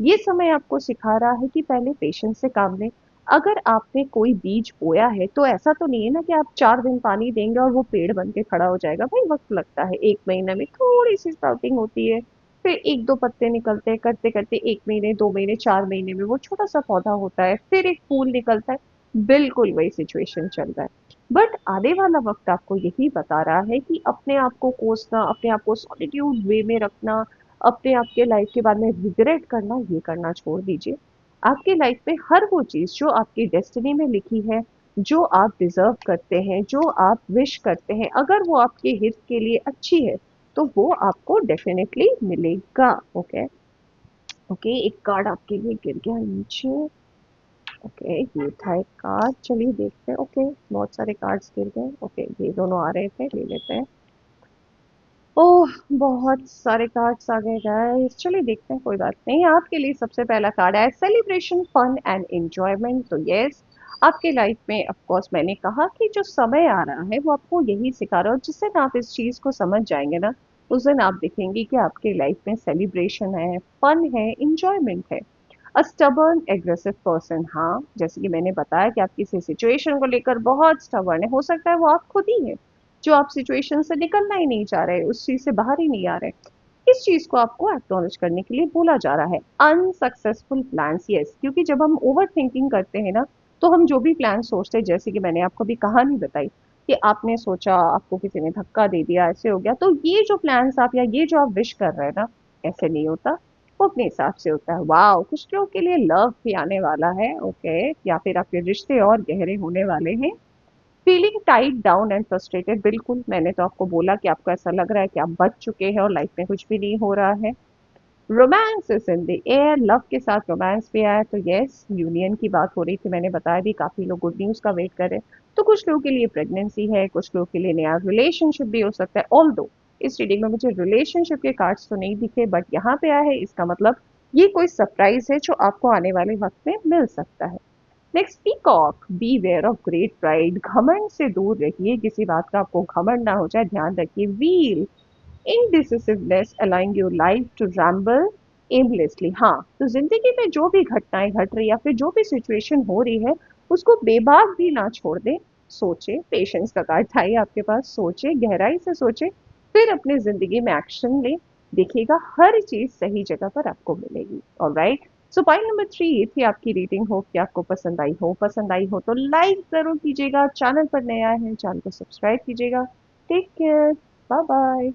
ये समय आपको सिखा रहा है कि पहले पेशेंस से काम लें। अगर आपने कोई बीज बोया है तो ऐसा तो नहीं है ना कि आप 4 दिन पानी देंगे और वो पेड़ बन के खड़ा हो जाएगा। भाई वक्त लगता है, 1 महीना में थोड़ी सी स्प्राउटिंग होती है, फिर 1 2 पत्ते निकलते हैं, करते करते 1 महीने, 2 महीने, 4 महीने में वो छोटा सा पौधा होता है, फिर एक फूल निकलता है। बिल्कुल वही सिचुएशन चल रहा है। बट आने वाला वक्त आपको यही बता रहा है कि अपने आप को कोसना, अपने आप को सॉलिट्यूड वे में रखना, अपने आप के लाइफ के बारे में रिग्रेट करना, ये करना छोड़ दीजिए। आपकी लाइफ में हर वो चीज जो आपकी डेस्टिनी में लिखी है, जो आप डिजर्व करते हैं, जो आप विश करते हैं, अगर वो आपके हित के लिए अच्छी है तो वो आपको डेफिनेटली मिलेगा। ओके। ओके, एक कार्ड आपके लिए गिर गया नीचे। ओके, ये था एक कार्ड, चलिए देखते हैं। ओके, बहुत सारे कार्ड्स गिर गए। ओके, ये दोनों आ रहे थे, ले लेते हैं। ओह, बहुत सारे कार्ड्स आ गए गाइस, चलिए देखते हैं, कोई बात नहीं। आपके लिए सबसे पहला कार्ड है सेलिब्रेशन, फन एंड एंजॉयमेंट। तो यस, आपके लाइफ में ऑफ कोर्स मैंने कहा कि जो समय आ रहा है वो आपको यही सिखा रहा है, और जिस दिन आप इस चीज को समझ जाएंगे ना, उस दिन आप देखेंगे कि आपके लाइफ में सेलिब्रेशन है, फन है, इंजॉयमेंट है। अ स्टबर्न एग्रेसिव पर्सन, हाँ, जैसे कि मैंने बताया कि आप किसी सिचुएशन को लेकर बहुत स्टबर्न है, हो सकता है वो आप खुद ही हैं जो आप सिचुएशन से निकलना ही नहीं चाह रहे, उस चीज से बाहर ही नहीं आ रहे। इस चीज को आपको एक्नॉलेज करने के लिए बोला जा रहा है। अनसक्सेसफुल प्लान्स, यस, क्योंकि जब हम ओवर थिंकिंग करते हैं ना, तो हम जो भी प्लान सोचते हैं, जैसे कि मैंने आपको अभी कहानी बताई कि आपने सोचा, आपको किसी ने धक्का दे दिया, ऐसे हो गया, तो ये जो प्लान्स आप या ये जो आप विश कर रहे हैं ना, ऐसे नहीं होता, वो अपने हिसाब से होता है। वाह, कुछ लोगों के लिए लव भी आने वाला है। ओके, या फिर आपके रिश्ते और गहरे होने वाले हैं। Feeling tight down and frustrated, बिल्कुल, मैंने तो आपको बोला कि आपको ऐसा लग रहा है कि आप बच चुके हैं और लाइफ में कुछ भी नहीं हो रहा है। Romance is in the air, love के साथ रोमांस भी आया, तो यस, यूनियन की बात हो रही थी, मैंने बताया भी काफी लोग गुड न्यूज का वेट कर रहे हैं। तो कुछ लोगों के लिए प्रेगनेंसी है, कुछ लोगों के लिए नया रिलेशनशिप भी हो सकता है। ऑल दो इस रीडिंग में मुझे रिलेशनशिप के कार्ड्स तो नहीं दिखे, बट यहाँ पे आया है, इसका मतलब ये कोई सरप्राइज है जो आपको आने वाले वक्त में मिल सकता है। Next, peacock, be wary of great pride, घमंड से दूर रहिए, किसी बात का आपको घमंड ना हो जाए, ध्यान रखिए। Wheel, indecisiveness allowing your life to ramble aimlessly, हाँ, तो जिंदगी में जो भी घटनाएं घट रही या फिर जो भी सिचुएशन हो रही है, उसको बेबाक भी ना छोड़ दे। सोचे, पेशेंस का कार्ड था ये आपके पास, सोचे, गहराई से सोचे, फिर अपनी जिंदगी में एक्शन ले, देखिएगा हर चीज सही जगह पर आपको मिलेगी। ऑलराइट, सो पॉइंट नंबर 3 ये थी आपकी रीडिंग। हो कि आपको पसंद आई हो, पसंद आई हो तो लाइक जरूर कीजिएगा, चैनल पर नया है चैनल को सब्सक्राइब कीजिएगा। Take care, bye bye.